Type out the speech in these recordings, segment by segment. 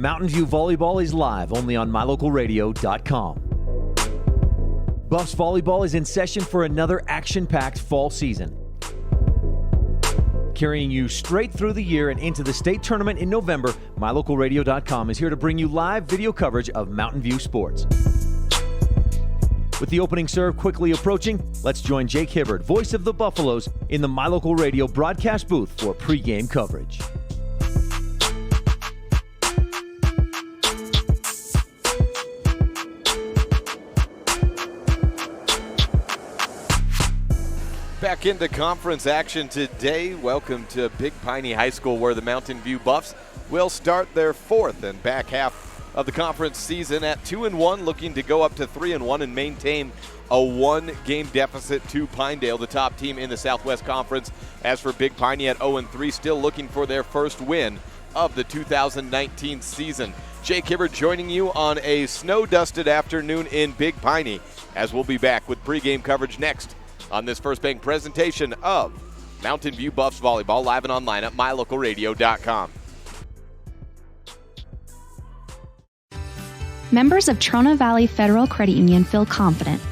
Mountain View Volleyball is live only on mylocalradio.com. Buffs Volleyball is in session for another action-packed fall season. Carrying you straight through the year and into the state tournament in November, mylocalradio.com is here to bring you live video coverage of Mountain View sports. With the opening serve quickly approaching, let's join Jake Hibbard, voice of the Buffaloes, in the MyLocal Radio broadcast booth for pregame coverage. Back into conference action today. Welcome to Big Piney High School, where the Mountain View Buffs will start their fourth and back half of the conference season at 2-1, looking to go up to 3-1 and maintain a one-game deficit to Pinedale, the top team in the Southwest Conference. As for Big Piney at 0-3, still looking for their first win of the 2019 season. Jake Hibbard joining you on a snow-dusted afternoon in Big Piney, as we'll be back with pregame coverage next on this First Bank presentation of Mountain View Buffs Volleyball, live and online at mylocalradio.com. Members of Trona Valley Federal Credit Union feel confident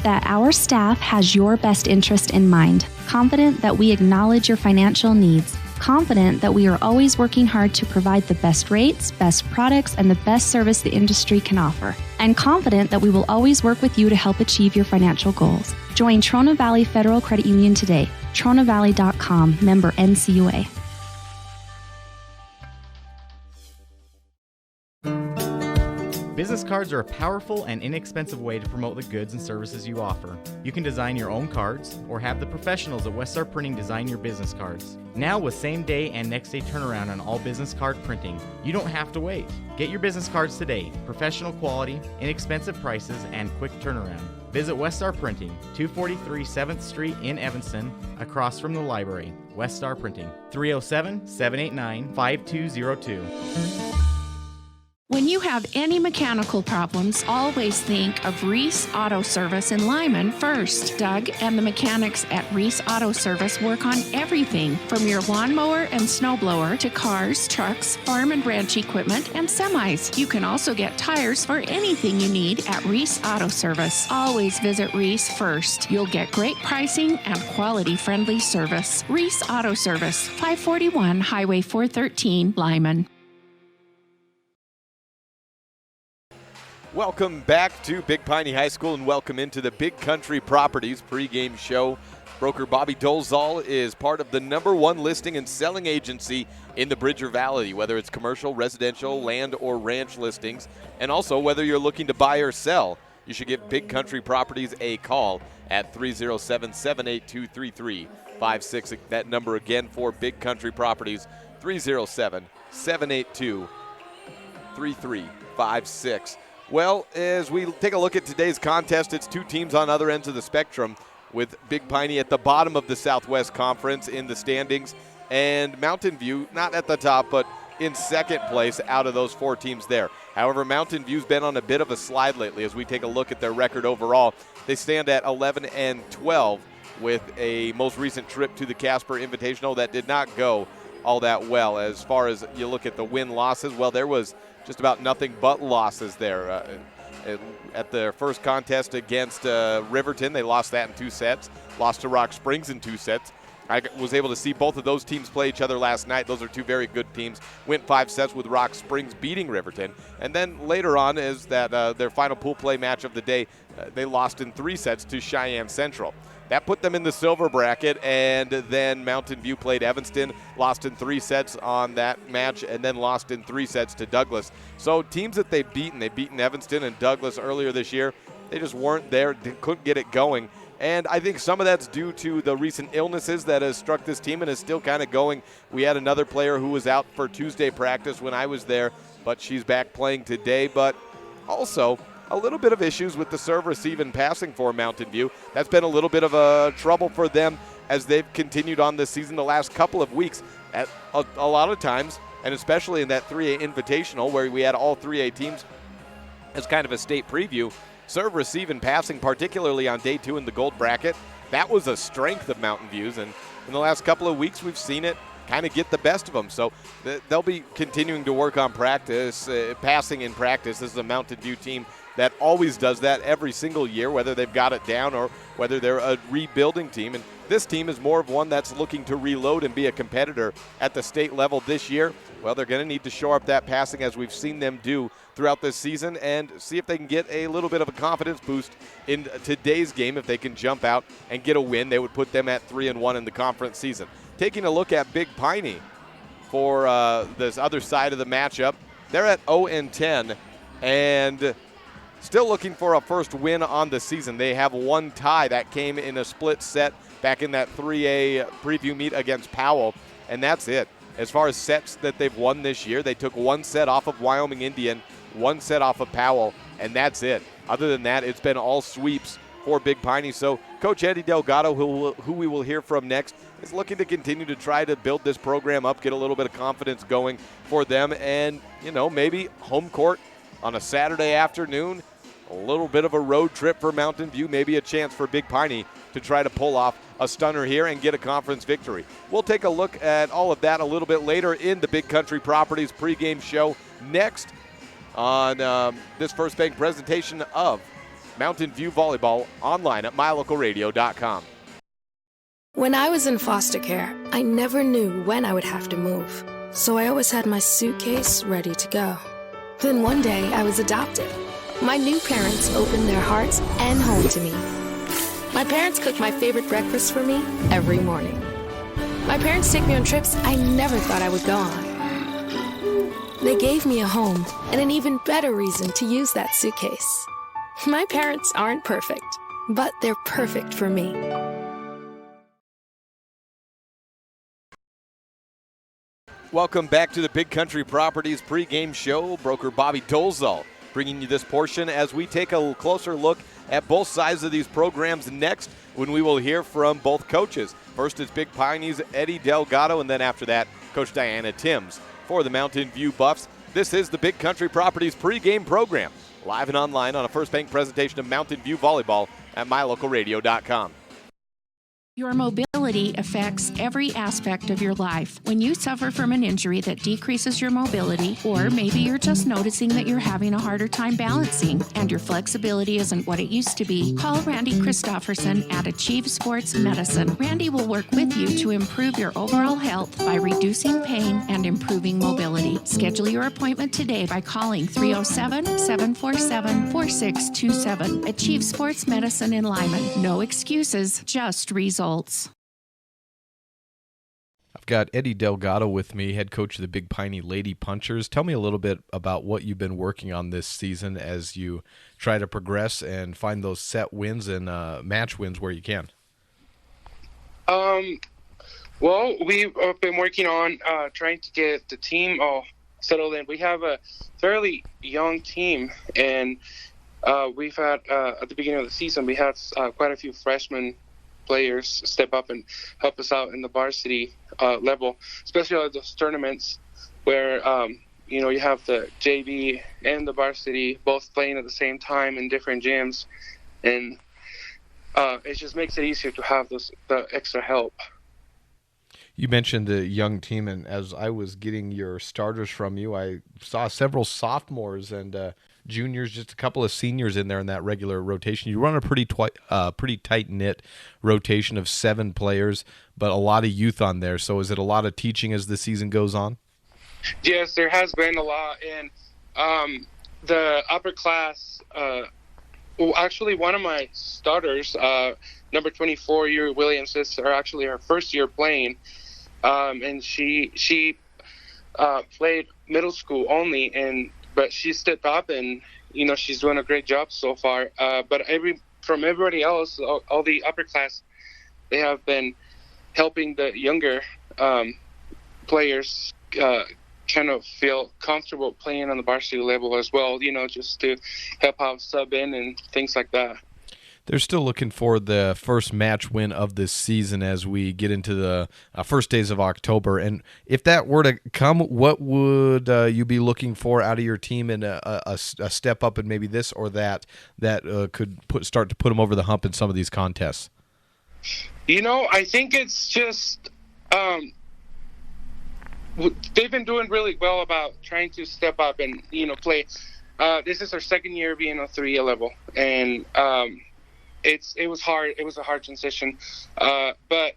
that our staff has your best interest in mind, confident that we acknowledge your financial needs, confident that we are always working hard to provide the best rates, best products, and the best service the industry can offer, and confident that we will always work with you to help achieve your financial goals. Join Trona Valley Federal Credit Union today. TronaValley.com, member NCUA. Business cards are a powerful and inexpensive way to promote the goods and services you offer. You can design your own cards or have the professionals at Westar Printing design your business cards. Now with same-day and next-day turnaround on all business card printing, you don't have to wait. Get your business cards today. Professional quality, inexpensive prices, and quick turnaround. Visit Westar Printing, 243 7th Street in Evanston, across from the library. Westar Printing, 307-789-5202. When you have any mechanical problems, always think of Reese Auto Service in Lyman first. Doug and the mechanics at Reese Auto Service work on everything from your lawnmower and snowblower to cars, trucks, farm and ranch equipment, and semis. You can also get tires for anything you need at Reese Auto Service. Always visit Reese first. You'll get great pricing and quality-friendly service. Reese Auto Service, 541 Highway 413, Lyman. Welcome back to Big Piney High School and welcome into the Big Country Properties pregame show. Broker Bobby Dolezal is part of the #1 listing and selling agency in the Bridger Valley, whether it's commercial, residential, land, or ranch listings. And also, whether you're looking to buy or sell, you should give Big Country Properties a call at 307-782-3356. That number again for Big Country Properties, 307-782-3356. Well, as we take a look at today's contest, it's two teams on other ends of the spectrum, with Big Piney at the bottom of the Southwest Conference in the standings, and Mountain View not at the top, but in second place out of those four teams there. However, Mountain View's been on a bit of a slide lately as we take a look at their record overall. They stand at 11-12 with a most recent trip to the Casper Invitational that did not go all that well. As far as you look at the win-losses, well, there was just about nothing but losses there. At their first contest against Riverton, they lost that in 2 sets, lost to Rock Springs in 2 sets. I was able to see both of those teams play each other last night. Those are two very good teams. Went 5 sets with Rock Springs beating Riverton. And then later on is that their final pool play match of the day, they lost in 3 sets to Cheyenne Central. That put them in the silver bracket, and then Mountain View played Evanston, lost in 3 sets on that match, and then lost in 3 sets to Douglas. So teams that they've beaten Evanston and Douglas earlier this year, they just weren't there, they couldn't get it going. And I think some of that's due to the recent illnesses that has struck this team and is still kind of going. We had another player who was out for Tuesday practice when I was there, but she's back playing today. But also a little bit of issues with the serve, receive, and passing for Mountain View. That's been a little bit of a trouble for them as they've continued on this season the last couple of weeks. At a lot of times, and especially in that 3A Invitational where we had all 3A teams as kind of a state preview, serve, receive, and passing, particularly on day 2 in the gold bracket, that was a strength of Mountain View's. And in the last couple of weeks, we've seen it kind of get the best of them. So they'll be continuing to work on practice, passing in practice. This is a Mountain View team that always does that every single year, whether they've got it down or whether they're a rebuilding team. And this team is more of one that's looking to reload and be a competitor at the state level this year. Well, they're going to need to shore up that passing as we've seen them do throughout this season and see if they can get a little bit of a confidence boost in today's game. If they can jump out and get a win, they would put them at 3-1 in the conference season. Taking a look at Big Piney for this other side of the matchup, they're at 0-10 and still looking for a first win on the season. They have one tie that came in a split set back in that 3A preview meet against Powell, and that's it. As far as sets that they've won this year, they took one set off of Wyoming Indian, one set off of Powell, and that's it. Other than that, it's been all sweeps for Big Piney. So Coach Eddie Delgado, who we will hear from next, is looking to continue to try to build this program up, get a little bit of confidence going for them, and, maybe home court on a Saturday afternoon. A little bit of a road trip for Mountain View, maybe a chance for Big Piney to try to pull off a stunner here and get a conference victory. We'll take a look at all of that a little bit later in the Big Country Properties pregame show next on this First Bank presentation of Mountain View Volleyball online at mylocalradio.com. When I was in foster care, I never knew when I would have to move, so I always had my suitcase ready to go. Then one day I was adopted. My new parents opened their hearts and home to me. My parents cook my favorite breakfast for me every morning. My parents take me on trips I never thought I would go on. They gave me a home and an even better reason to use that suitcase. My parents aren't perfect, but they're perfect for me. Welcome back to the Big Country Properties pregame show. Broker Bobby Dolezal bringing you this portion as we take a closer look at both sides of these programs next when we will hear from both coaches. First is Big Piney's Eddie Delgado, and then after that, Coach Diana Timms for the Mountain View Buffs. This is the Big Country Properties pregame program, live and online on a First Bank presentation of Mountain View Volleyball at mylocalradio.com. Your mobility affects every aspect of your life. When you suffer from an injury that decreases your mobility, or maybe you're just noticing that you're having a harder time balancing and your flexibility isn't what it used to be, call Randy Christofferson at Achieve Sports Medicine. Randy will work with you to improve your overall health by reducing pain and improving mobility. Schedule your appointment today by calling 307-747-4627. Achieve Sports Medicine in Lyman. No excuses, just results. I've got Eddie Delgado with me, head coach of the Big Piney Lady Punchers. Tell me a little bit about what you've been working on this season as you try to progress and find those set wins and match wins where you can. Well, we've been working on trying to get the team all settled in. We have a fairly young team, and we've had, at the beginning of the season, we had quite a few freshmen players step up and help us out in the varsity level, especially at those tournaments where you have the JV and the varsity both playing at the same time in different gyms, and it just makes it easier to have the extra help. You mentioned a young team, and as I was getting your starters from you, I saw several sophomores and juniors, just a couple of seniors in there in that regular rotation. You run a pretty tight-knit rotation of 7 players, but a lot of youth on there. So is it a lot of teaching as the season goes on? Yes, there has been a lot. And the upper class, actually one of my starters, number 24, Yuri Williams, is actually her first year playing. And she played middle school only, but she stepped up, and she's doing a great job so far. But from everybody else, all the upper class, they have been helping the younger players kind of feel comfortable playing on the varsity level as well. Just to help out sub in and things like that. They're still looking for the first match win of this season as we get into the first days of October. And if that were to come, what would you be looking for out of your team in a step up in maybe this or that could start to put them over the hump in some of these contests? I think it's just they've been doing really well about trying to step up and play. This is our second year being on 3A level, and it was hard. It was a hard transition, but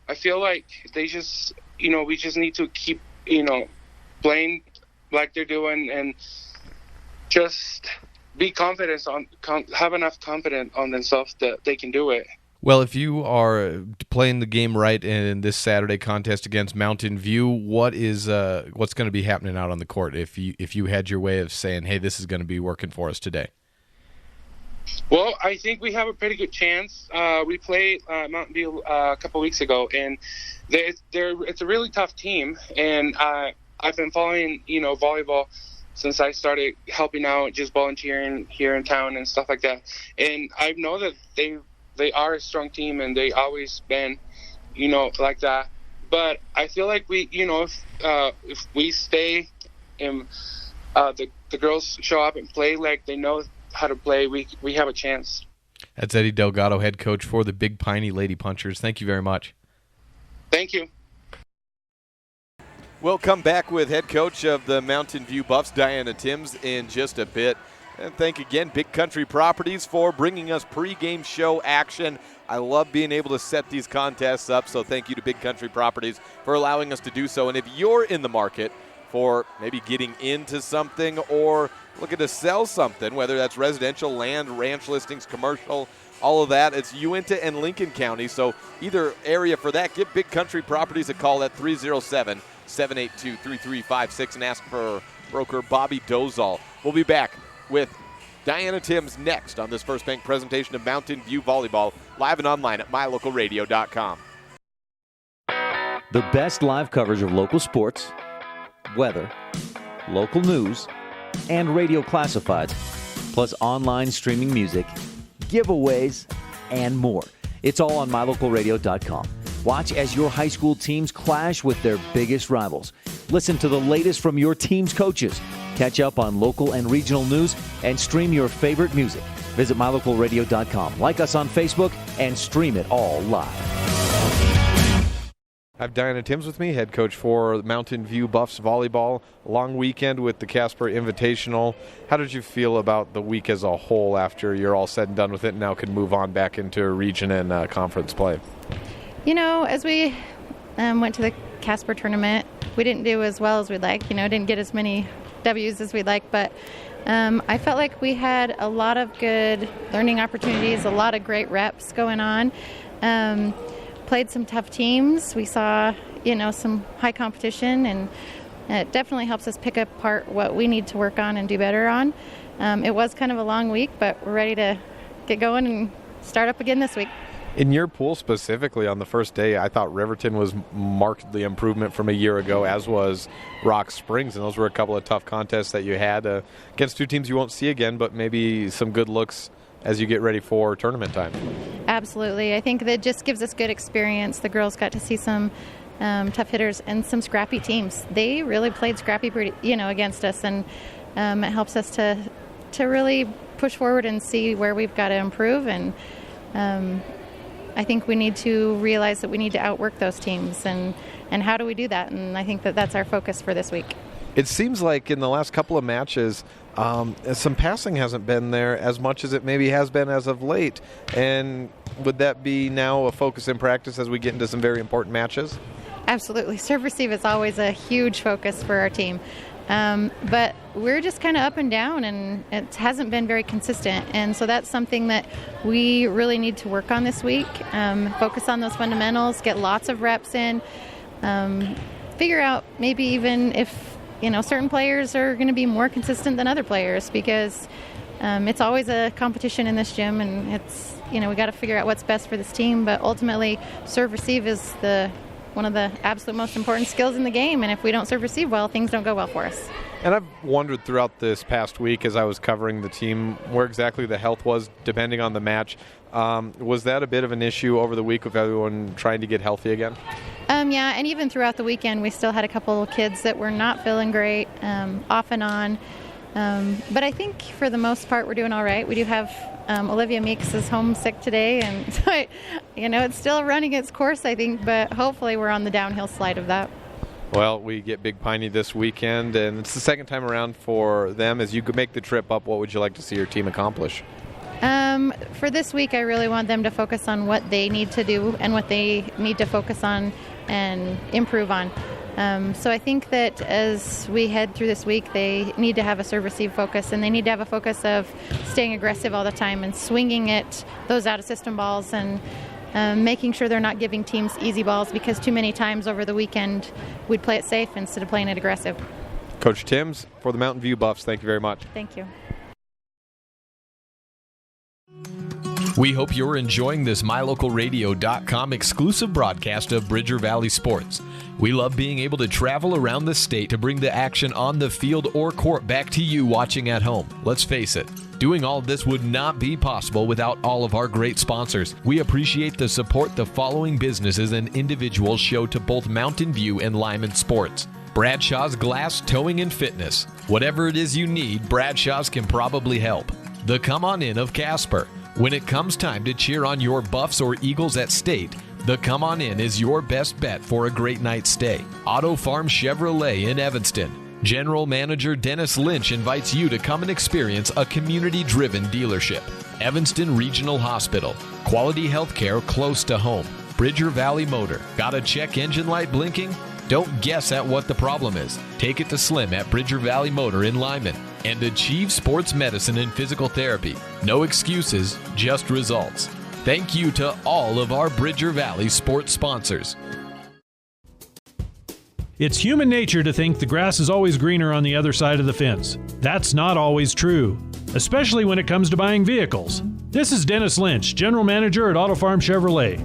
I feel like they just we just need to keep playing like they're doing and just be have enough confidence on themselves that they can do it. Well, if you are playing the game right in this Saturday contest against Mountain View, what's going to be happening out on the court if you had your way of saying, hey, this is going to be working for us today? Well, I think we have a pretty good chance. We played Mountain View a couple weeks ago, and it's a really tough team. And I've been following volleyball since I started helping out, just volunteering here in town and stuff like that. And I know that they are a strong team, and they always been, like that. But I feel like we, if we stay and the girls show up and play like they know how to play, we have a chance. That's Eddie Delgado, head coach for the Big Piney Lady Punchers. Thank you very much. Thank you. We'll come back with head coach of the Mountain View Buffs, Diana Timms, in just a bit. And thank again Big Country Properties for bringing us pregame show action. I love being able to set these contests up, so thank you to Big Country Properties for allowing us to do so. And if you're in the market for maybe getting into something or looking to sell something, whether that's residential, land, ranch listings, commercial, all of that, it's Uinta and Lincoln County. So either area for that, give Big Country Properties a call at 307-782-3356 and ask for broker Bobby Dozal. We'll be back with Diana Timms next on this First Bank presentation of Mountain View Volleyball, live and online at mylocalradio.com. The best live coverage of local sports, weather, local news, and radio classifieds, plus online streaming music, giveaways, and more. It's all on mylocalradio.com. Watch as your high school teams clash with their biggest rivals. Listen to the latest from your team's coaches. Catch up on local and regional news and stream your favorite music. Visit mylocalradio.com. Like us on Facebook and stream it all live. I have Diana Timms with me, head coach for Mountain View Buffs Volleyball. Long weekend with the Casper Invitational. How did you feel about the week as a whole after you're all said and done with it and now can move on back into region and conference play? As we went to the Casper tournament, we didn't do as well as we'd like. Didn't get as many W's as we'd like, but I felt like we had a lot of good learning opportunities, a lot of great reps going on. Played some tough teams. We saw, some high competition, and it definitely helps us pick apart what we need to work on and do better on. It was kind of a long week, but we're ready to get going and start up again this week. In your pool specifically, on the first day, I thought Riverton was markedly improvement from a year ago, as was Rock Springs, and those were a couple of tough contests that you had against two teams you won't see again, but maybe some good looks as you get ready for tournament time. Absolutely. I think that just gives us good experience. The girls got to see some tough hitters and some scrappy teams. They really played scrappy against us, and it helps us to really push forward and see where we've got to improve. And I think we need to realize that we need to outwork those teams, and how do we do that? And I think that that's our focus for this week. It seems like in the last couple of matches, some passing hasn't been there as much as it maybe has been as of late. And would that be now a focus in practice as we get into some very important matches? Absolutely. Serve receive is always a huge focus for our team. But we're just kind of up and down, and it hasn't been very consistent. And so that's something that we really need to work on this week. Focus on those fundamentals, get lots of reps in, figure out maybe even if certain players are going to be more consistent than other players, because it's always a competition in this gym, and it's we got to figure out what's best for this team. But ultimately, serve receive is one of the absolute most important skills in the game, and if we don't serve receive well, things don't go well for us. And I've wondered throughout this past week as I was covering the team where exactly the health was depending on the match. Was that a bit of an issue over the week with everyone trying to get healthy again? Yeah, and even throughout the weekend, we still had a couple of kids that were not feeling great, off and on. But I think for the most part, we're doing all right. We do have Olivia Meeks is homesick today, and so it's still running its course, I think, but hopefully we're on the downhill slide of that. Well, we get Big Piney this weekend, and it's the second time around for them. As you could make the trip up, what would you like to see your team accomplish? For this week, I really want them to focus on what they need to do and what they need to focus on and improve on. So I think that as we head through this week, they need to have a serve-receive focus, and they need to have a focus of staying aggressive all the time and swinging at those out-of-system balls and making sure they're not giving teams easy balls, because too many times over the weekend we'd play it safe instead of playing it aggressive. Coach Timms for the Mountain View Buffs, thank you very much. Thank you. We hope you're enjoying this MyLocalRadio.com exclusive broadcast of Bridger Valley Sports. We love being able to travel around the state to bring the action on the field or court back to you watching at home. Let's face it, doing all of this would not be possible without all of our great sponsors. We appreciate the support the following businesses and individuals show to both Mountain View and Lyman Sports. Bradshaw's Glass Towing and Fitness. Whatever it is you need, Bradshaw's can probably help. The Come On In of Casper. When it comes time to cheer on your Buffs or Eagles at state, the Come On In is your best bet for a great night's stay. Auto Farm Chevrolet in Evanston. General Manager Dennis Lynch invites you to come and experience a community-driven dealership. Evanston Regional Hospital. Quality healthcare close to home. Bridger Valley Motor. Got a check engine light blinking? Don't guess at what the problem is. Take it to Slim at Bridger Valley Motor in Lyman. And Achieve Sports Medicine and Physical Therapy. No excuses, just results. Thank you to all of our Bridger Valley sports sponsors. It's human nature to think the grass is always greener on the other side of the fence. That's not always true, especially when it comes to buying vehicles. This is Dennis Lynch, General Manager at Auto Farm Chevrolet.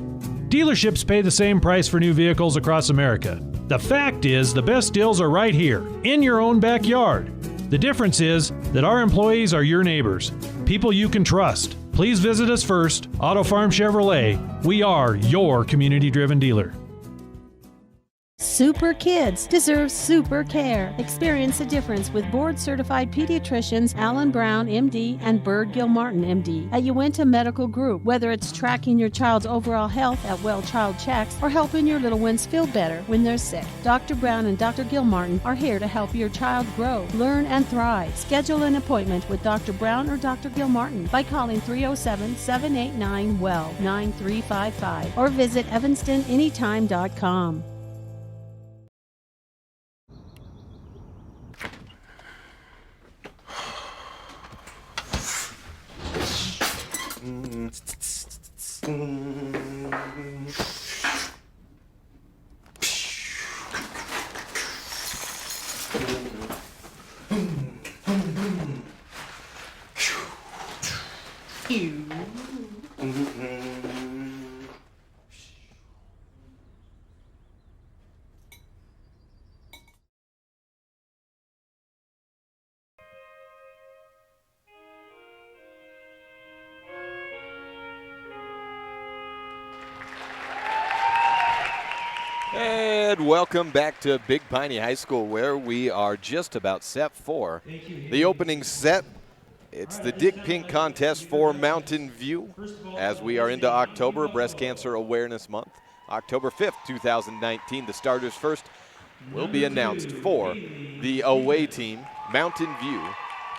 Dealerships pay the same price for new vehicles across America. The fact is, the best deals are right here, in your own backyard. The difference is that our employees are your neighbors, people you can trust. Please visit us first, Auto Farm Chevrolet. We are your community-driven dealer. Super kids deserve super care. Experience the difference with board-certified pediatricians Alan Brown, MD, and Bird Gilmartin, MD, at Uinta Medical Group. Whether it's tracking your child's overall health at Well Child Checks or helping your little ones feel better when they're sick, Dr. Brown and Dr. Gilmartin are here to help your child grow, learn, and thrive. Schedule an appointment with Dr. Brown or Dr. Gilmartin by calling 307-789-WELL 9355 or visit evanstonanytime.com. And welcome back to Big Piney High School, where we are just about set for the opening set. It's the Dick Pink contest for Mountain View as we are into October, Breast Cancer Awareness Month. October 5th, 2019, the starters first will be announced for the away team, Mountain View.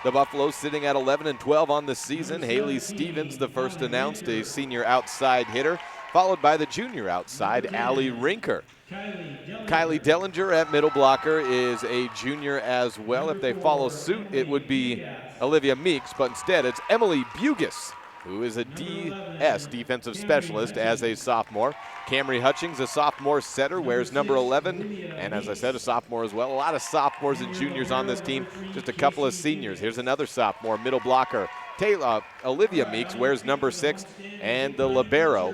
The Buffaloes sitting at 11-12 on the season. Haley Stevens, the first announced, a senior outside hitter, followed by the junior outside, Allie Rinker. Kylie Dellinger at middle blocker is a junior as well. If they follow suit, it would be Olivia Meeks, but instead it's Emily Bugis, who is a DS, defensive specialist, as a sophomore. Camry Hutchings, a sophomore setter, wears number 11, and as I said, a sophomore as well. A lot of sophomores and juniors on this team, just a couple of seniors. Here's another sophomore, middle blocker. Olivia Meeks wears number 6, and the libero,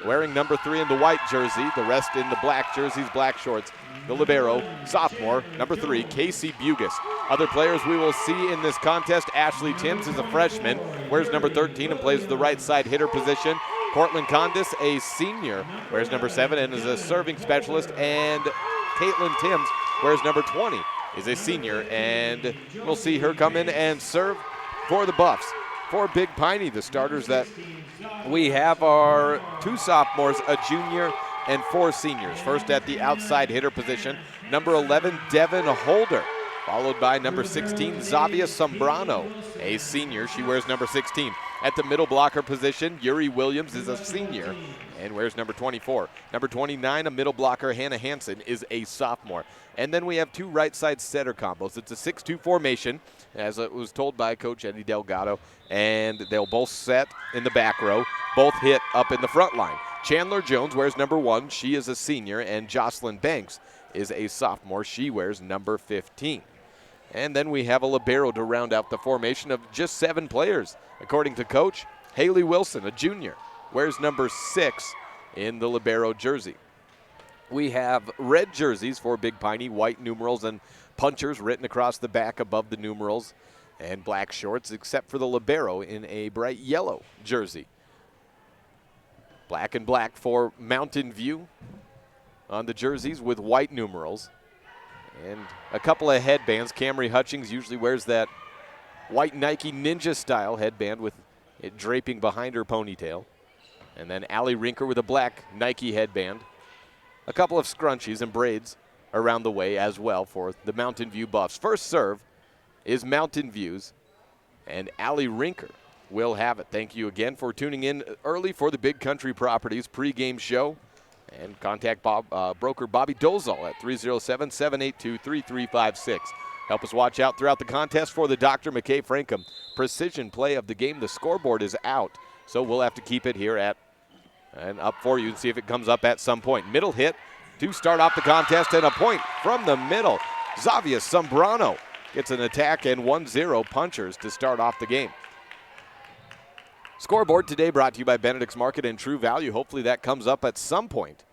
wearing number 3 in the white jersey, the rest in the black jerseys, black shorts. The libero, sophomore, number 3, Casey Bugis. Other players we will see in this contest, Ashley Timms is a freshman, wears number 13 and plays the right side hitter position. Cortland Condis, a senior, wears number 7 and is a serving specialist. And Caitlin Timms wears number 20, is a senior, and we'll see her come in and serve for the Buffs. For Big Piney, the starters that we have are 2 sophomores, a junior, and 4 seniors. First at the outside hitter position, number 11, Devin Holder, followed by number 16, Xavier Sombrano, a senior. She wears number 16. At the middle blocker position, Yuri Williams is a senior and wears number 24. Number 29, a middle blocker, Hannah Hansen, is a sophomore. And then we have 2 right side setter combos. It's a 6-2 formation, as it was told by Coach Eddie Delgado, and they'll both set in the back row, both hit up in the front line. Chandler Jones wears number 1. She is a senior, and Jocelyn Banks is a sophomore. She wears number 15. And then we have a libero to round out the formation of just 7 players. According to Coach, Haley Wilson, a junior, wears number 6 in the libero jersey. We have red jerseys for Big Piney, white numerals and punchers written across the back above the numerals, and black shorts, except for the libero in a bright yellow jersey. Black and black for Mountain View on the jerseys with white numerals. And a couple of headbands. Camry Hutchings usually wears that white Nike Ninja style headband with it draping behind her ponytail. And then Allie Rinker with a black Nike headband. A couple of scrunchies and braids around the way as well for the Mountain View Buffs. First serve is Mountain View's, and Allie Rinker will have it. Thank you again for tuning in early for the Big Country Properties pregame show. And contact broker Bobby Dolezal at 307-782-3356. Help us watch out throughout the contest for the Dr. McKay Frankham precision play of the game. The scoreboard is out, so we'll have to keep it here at and up for you and see if it comes up at some point. Middle hit to start off the contest, and a point from the middle. Xavier Sombrano gets an attack and 1-0 punchers to start off the game. Scoreboard today brought to you by Benedict's Market and True Value. Hopefully that comes up at some point,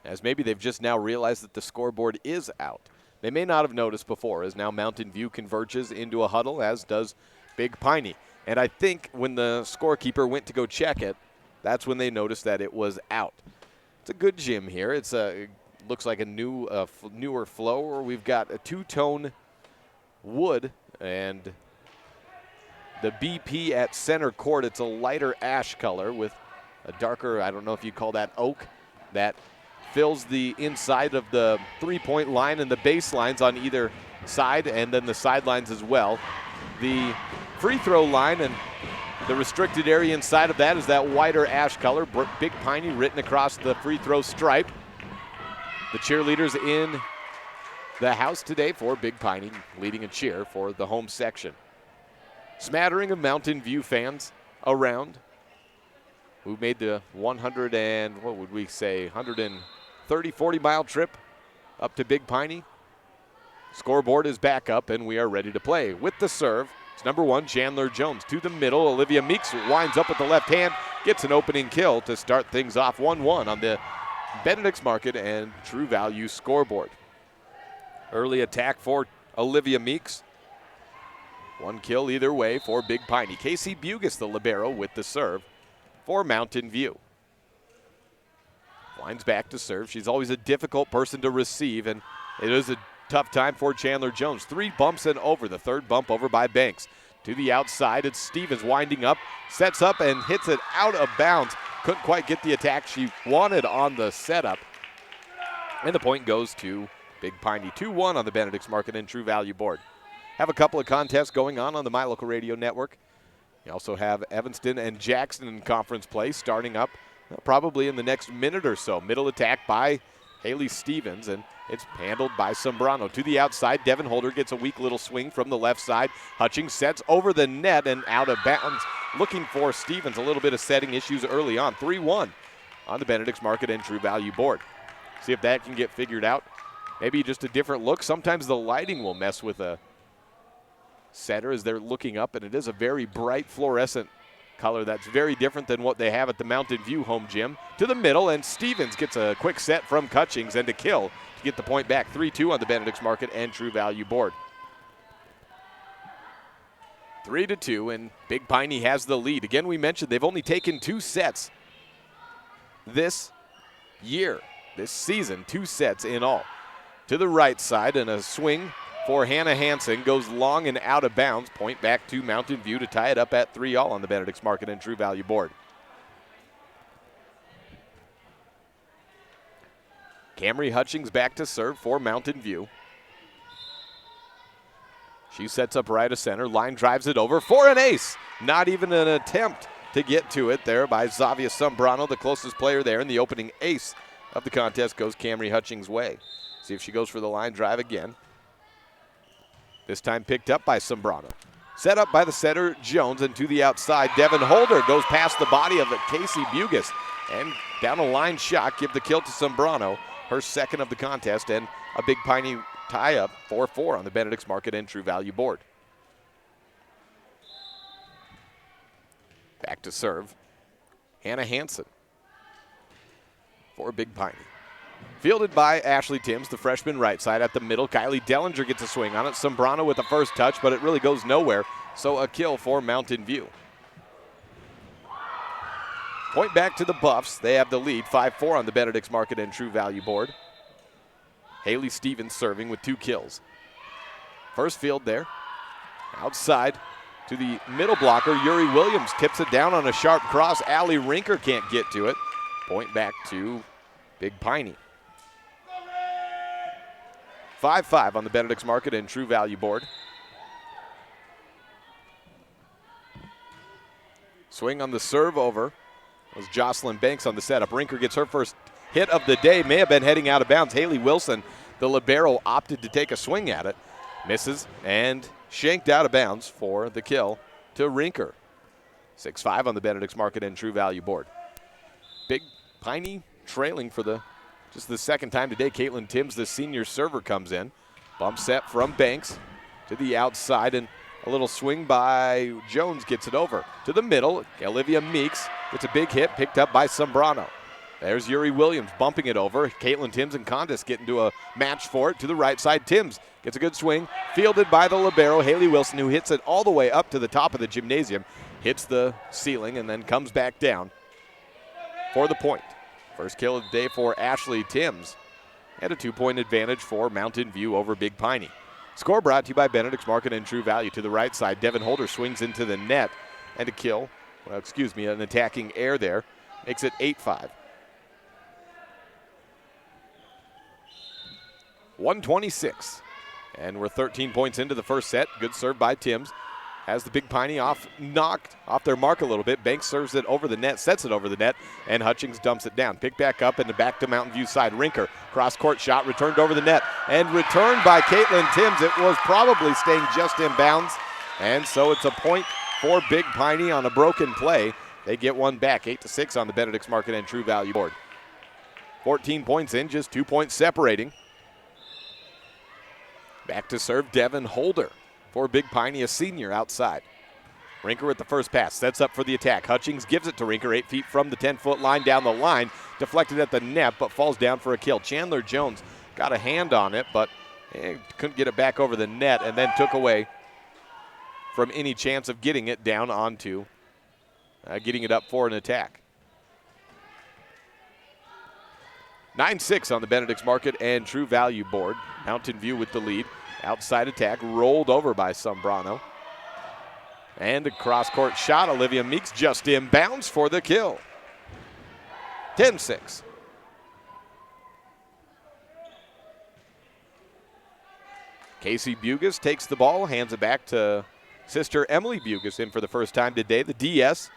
as maybe they've just now realized that the scoreboard is out. They may not have noticed before, as now Mountain View converges into a huddle, as does Big Piney. And I think when the scorekeeper went to go check it, that's when they noticed that it was out. It's a good gym here. It looks like a newer floor. We've got a 2-tone wood and the BP at center court. It's a lighter ash color with a darker, I don't know if you call that oak, that fills the inside of the three-point line and the baselines on either side, and then the sidelines as well. The free throw line and the restricted area inside of that is that whiter ash color. Big Piney written across the free throw stripe. The cheerleaders in the house today for Big Piney, leading a cheer for the home section. Smattering of Mountain View fans around who made the 130, 40-mile trip up to Big Piney. Scoreboard is back up, and we are ready to play. With the serve, it's number 1, Chandler Jones. To the middle, Olivia Meeks winds up with the left hand, gets an opening kill to start things off 1-1 on the Benedict's Market and True Value scoreboard. Early attack for Olivia Meeks. 1 kill either way for Big Piney. Casey Bugis, the libero, with the serve for Mountain View. Winds back to serve. She's always a difficult person to receive, and it is a tough time for Chandler Jones. 3 bumps and over. The third bump over by Banks. To the outside, it's Stevens winding up, sets up and hits it out of bounds. Couldn't quite get the attack she wanted on the setup. And the point goes to Big Piney. 2-1 on the Benedict's Market and True Value board. Have a couple of contests going on the My Local Radio Network. You also have Evanston and Jackson in conference play starting up probably in the next minute or so. Middle attack by Haley Stevens, and it's handled by Sombrano. To the outside, Devin Holder gets a weak little swing from the left side. Hutchings sets over the net and out of bounds. Looking for Stevens, a little bit of setting issues early on. 3-1 on the Benedict's Market and True Value board. See if that can get figured out. Maybe just a different look. Sometimes the lighting will mess with a setter as they're looking up, and it is a very bright fluorescent color that's very different than what they have at the Mountain View home gym. To the middle, and Stevens gets a quick set from Hutchings and a kill to get the point back. 3-2 on the Benedict's Market and True Value board. 3-2, and Big Piney has the lead. Again, we mentioned they've only taken 2 sets this year, this season, 2 sets in all. To the right side, and a swing for Hannah Hansen goes long and out of bounds. Point back to Mountain View to tie it up at 3-all on the Benedict's Market and True Value board. Camry Hutchings back to serve for Mountain View. She sets up right of center. Line drives it over for an ace. Not even an attempt to get to it there by Zavia Sombrano, the closest player there. And the opening ace of the contest goes Camry Hutchings' way. See if she goes for the line drive again. This time picked up by Sombrano. Set up by the setter, Jones, and to the outside, Devin Holder goes past the body of Casey Bugas. And down a line shot, give the kill to Sombrano, her second of the contest, and a Big Piney tie-up, 4-4 on the Benedict's Market and True Value board. Back to serve, Hannah Hansen for Big Piney. Fielded by Ashley Timms, the freshman right side at the middle. Kylie Dellinger gets a swing on it. Sombrano with the first touch, but it really goes nowhere. So a kill for Mountain View. Point back to the Buffs. They have the lead, 5-4 on the Benedict's Market and True Value board. Haley Stevens serving with 2 kills. First field there. Outside to the middle blocker. Yuri Williams tips it down on a sharp cross. Allie Rinker can't get to it. Point back to Big Piney. 5-5 on the Benedict's Market and True Value board. Swing on the serve over. It was Jocelyn Banks on the setup. Rinker gets her first hit of the day. May have been heading out of bounds. Haley Wilson, the libero, opted to take a swing at it. Misses and shanked out of bounds for the kill to Rinker. 6-5 on the Benedict's Market and True Value board. Big Piney trailing for just the second time today. Caitlin Timms, the senior server, comes in. Bump set from Banks to the outside, and a little swing by Jones gets it over to the middle. Olivia Meeks gets a big hit, picked up by Sombrano. There's Yuri Williams bumping it over. Caitlin Timms and Condis get into a match for it to the right side. Timms gets a good swing, fielded by the libero, Haley Wilson, who hits it all the way up to the top of the gymnasium, hits the ceiling, and then comes back down for the point. First kill of the day for Ashley Timms, and a 2-point advantage for Mountain View over Big Piney. Score brought to you by Benedict's Market and True Value. To the right side, Devin Holder swings into the net, and a kill, an attacking air there, makes it 8-5. 126, and we're 13 points into the first set. Good serve by Timms. Has the Big Piney knocked off their mark a little bit. Banks serves it over the net, sets it over the net, and Hutchings dumps it down. Picked back up and back to Mountain View side. Rinker, cross-court shot, returned over the net, and returned by Caitlin Timms. It was probably staying just in bounds, and so it's a point for Big Piney on a broken play. They get one back, 8-6 on the Benedict's Market and True Value board. 14 points in, just 2 points separating. Back to serve Devin Holder for Big Piney, a senior outside. Rinker with the first pass, sets up for the attack. Hutchings gives it to Rinker, 8 feet from the 10-foot line down the line. Deflected at the net, but falls down for a kill. Chandler Jones got a hand on it, but couldn't get it back over the net, and then took away from any chance of getting it down onto, getting it up for an attack. 9-6 on the Benedict's Market and True Value board. Mountain View with the lead. Outside attack, rolled over by Sombrano. And a cross-court shot. Olivia Meeks just inbounds for the kill. 10-6. Casey Bugas takes the ball, hands it back to sister Emily Bugas in for the first time today. The DS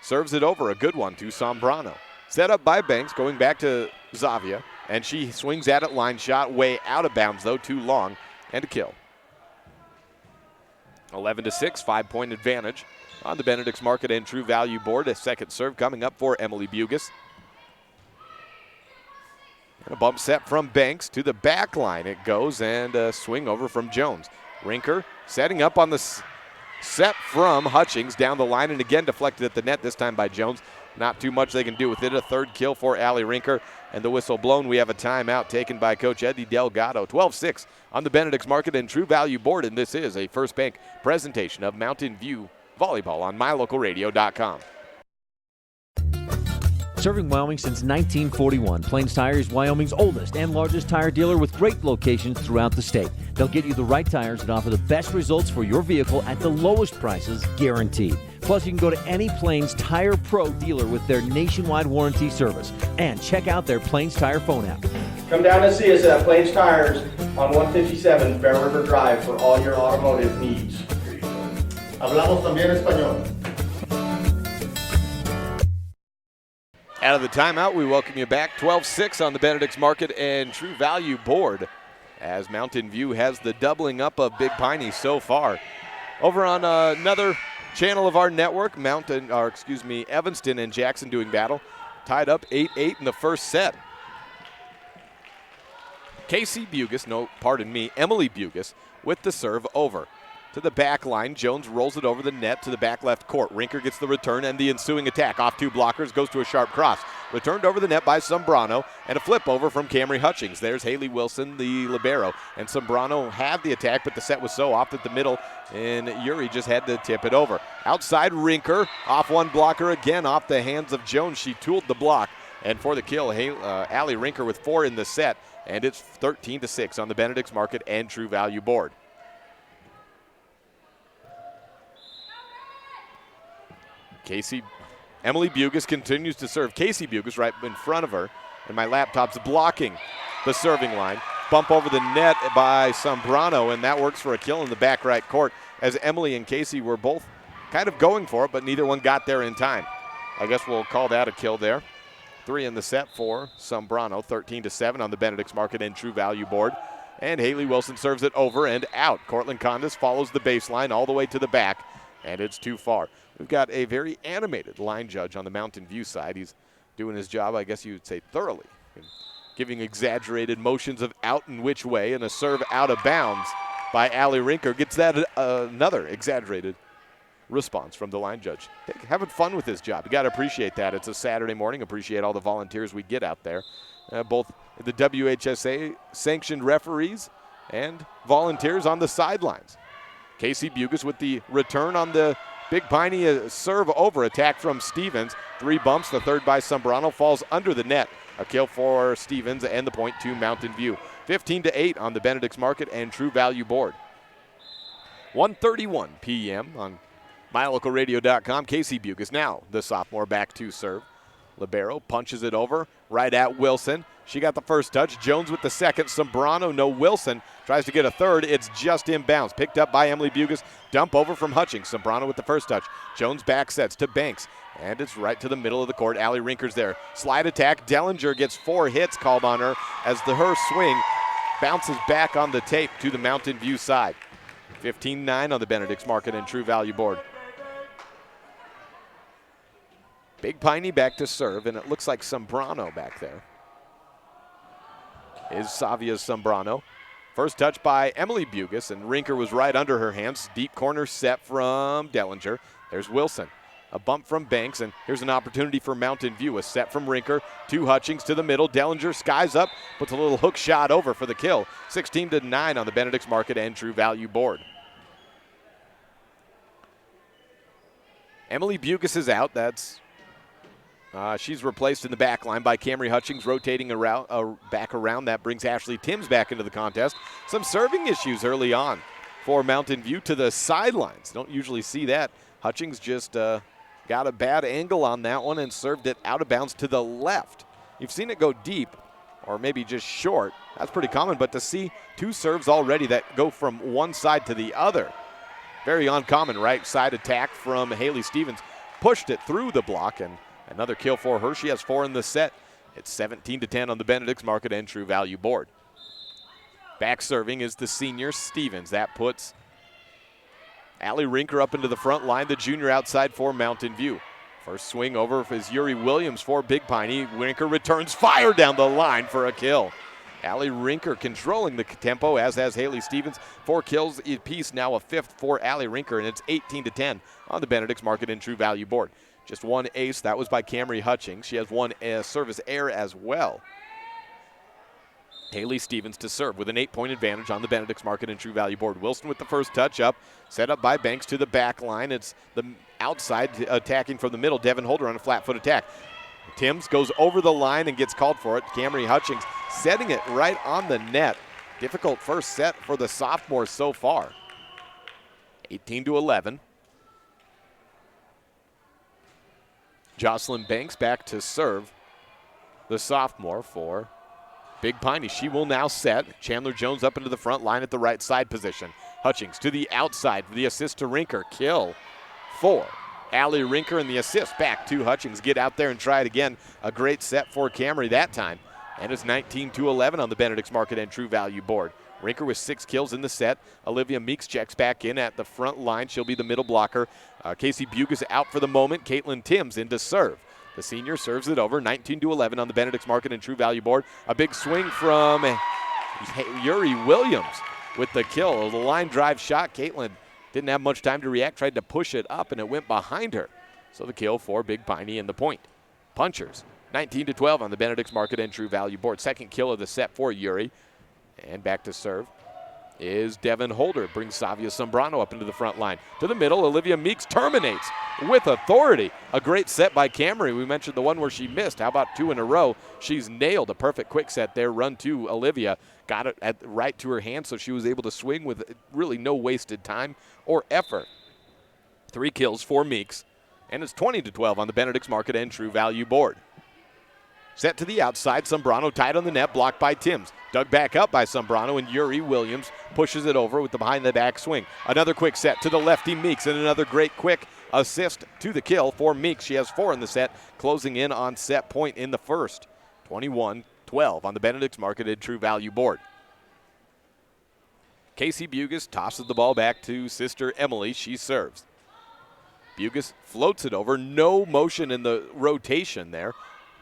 serves it over, a good one to Sombrano. Set up by Banks, going back to Zavia, and she swings at it, line shot, way out of bounds though, too long, and a kill. 11-6, 5-point advantage on the Benedict's Market and True Value board. A second serve coming up for Emily Bugas. And a bump set from Banks to the back line it goes, and a swing over from Jones. Rinker setting up on the set from Hutchings down the line, and again deflected at the net, this time by Jones. Not too much they can do with it. A third kill for Allie Rinker, and the whistle blown. We have a timeout taken by Coach Eddie Delgado. 12-6 on the Benedict's Market and True Value board, and this is a First Bank presentation of Mountain View Volleyball on MyLocalRadio.com. Serving Wyoming since 1941, Plains Tire is Wyoming's oldest and largest tire dealer with great locations throughout the state. They'll get you the right tires and offer the best results for your vehicle at the lowest prices guaranteed. Plus, you can go to any Plains Tire Pro dealer with their nationwide warranty service. And check out their Plains Tire phone app. Come down and see us at Plains Tires on 157 Bear River Drive for all your automotive needs. Hablamos también español. Out of the timeout, we welcome you back. 12-6 on the Benedict's Market and True Value board as Mountain View has the doubling up of Big Piney so far. Over on another channel of our network, Evanston and Jackson doing battle. Tied up 8-8 in the first set. Emily Bugus with the serve over. To the back line, Jones rolls it over the net to the back left court. Rinker gets the return and the ensuing attack. Off two blockers, goes to a sharp cross. Returned over the net by Sombrano and a flip over from Camry Hutchings. There's Haley Wilson, the libero. And Sombrano had the attack, but the set was so off that the middle, and Yuri just had to tip it over. Outside, Rinker, off one blocker again, off the hands of Jones. She tooled the block. And for the kill, Allie Rinker with 4 in the set. And it's 13-6 on the Benedict's Market and True Value board. Emily Bugus continues to serve. Casey Bugus right in front of her, and my laptop's blocking the serving line. Bump over the net by Sombrano, and that works for a kill in the back right court as Emily and Casey were both kind of going for it, but neither one got there in time. I guess we'll call that a kill there. 3 in the set for Sombrano, 13-7 on the Benedict's Market and True Value board. And Haley Wilson serves it over and out. Cortland Condis follows the baseline all the way to the back, and it's too far. We've got a very animated line judge on the Mountain View side. He's doing his job, I guess you would say, thoroughly, giving exaggerated motions of out and which way, and a serve out of bounds by Allie Rinker gets that another exaggerated response from the line judge. Having fun with his job. You got to appreciate that. It's a Saturday morning. Appreciate all the volunteers we get out there, both the WHSA sanctioned referees and volunteers on the sidelines. Casey Bugus with the return on the Big Piney serve over attack from Stevens. 3 bumps, the third by Sombrano, falls under the net. A kill for Stevens and the point to Mountain View. 15-8 on the Benedict's Market and True Value board. 1:31 p.m. on MyLocalRadio.com. Casey Bugus now the sophomore back to serve. Libero punches it over right at Wilson. She got the first touch. Jones with the second. Sombrano, no Wilson. Tries to get a third. It's just inbounds. Picked up by Emily Bugus. Dump over from Hutchings. Sombrano with the first touch. Jones back sets to Banks. And it's right to the middle of the court. Allie Rinker's there. Slide attack. Dellinger gets 4 hits called on her as her swing bounces back on the tape to the Mountain View side. 15-9 on the Benedict's Market and True Value board. Big Piney back to serve, and it looks like Sombrano back there. Is Savia Sombrano. First touch by Emily Bugus, and Rinker was right under her hands. Deep corner set from Dellinger. There's Wilson. A bump from Banks, and here's an opportunity for Mountain View. A set from Rinker to Hutchings to the middle. Dellinger skies up, puts a little hook shot over for the kill. 16-9 on the Benedict's Market and True Value board. Emily Bugus is out. She's replaced in the back line by Camry Hutchings, rotating back around. That brings Ashley Timms back into the contest. Some serving issues early on for Mountain View to the sidelines. Don't usually see that. Hutchings just got a bad angle on that one and served it out of bounds to the left. You've seen it go deep or maybe just short. That's pretty common, but to see 2 serves already that go from one side to the other, very uncommon. Right side attack from Haley Stevens. Pushed it through the block, and another kill for her. She has 4 in the set. It's 17-10 on the Benedict's Market and True Value board. Back serving is the senior Stevens. That puts Allie Rinker up into the front line, the junior outside for Mountain View. First swing over is Yuri Williams for Big Piney. Rinker returns fire down the line for a kill. Allie Rinker controlling the tempo, as has Haley Stevens. 4 kills apiece, now a 5th for Allie Rinker, and it's 18-10 on the Benedict's Market and True Value board. Just 1 ace. That was by Camry Hutchings. She has 1 service error as well. Haley Stevens to serve with an 8-point advantage on the Benedict's Market and True Value board. Wilson with the first touch up. Set up by Banks to the back line. It's the outside attacking from the middle. Devin Holder on a flat foot attack. Timms goes over the line and gets called for it. Camry Hutchings setting it right on the net. Difficult first set for the sophomores so far. 18-11. Jocelyn Banks back to serve, the sophomore for Big Piney. She will now set. Chandler Jones up into the front line at the right side position. Hutchings to the outside for the assist to Rinker. Kill for Allie Rinker, and the assist back to Hutchings. Get out there and try it again. A great set for Camry that time. And it's 19-11 on the Benedict's Market and True Value board. Rinker with 6 kills in the set. Olivia Meeks checks back in at the front line. She'll be the middle blocker. Casey Bugas out for the moment. Caitlin Timms in to serve. The senior serves it over, 19-11 on the Benedict's Market and True Value board. A big swing from Yuri Williams with the kill. The line drive shot. Caitlin didn't have much time to react, tried to push it up, and it went behind her. So the kill for Big Piney and the point. Punchers, 19-12 on the Benedict's Market and True Value board. Second kill of the set for Yuri. And back to serve is Devin Holder. Brings Savia Sombrano up into the front line. To the middle, Olivia Meeks terminates with authority. A great set by Camry. We mentioned the one where she missed. How about 2 in a row? She's nailed a perfect quick set there. Run to Olivia. Got it right to her hand, so she was able to swing with really no wasted time or effort. 3 kills for Meeks. And it's 20-12 on the Benedict's Market and True Value board. Set to the outside, Sombrano tied on the net, blocked by Timms. Dug back up by Sombrano, and Yuri Williams pushes it over with the behind-the-back swing. Another quick set to the lefty Meeks, and another great quick assist to the kill for Meeks. She has 4 in the set, closing in on set point in the first. 21-12 on the Benedict's Market and True Value board. Casey Bugas tosses the ball back to sister Emily. She serves. Bugas floats it over. No motion in the rotation there.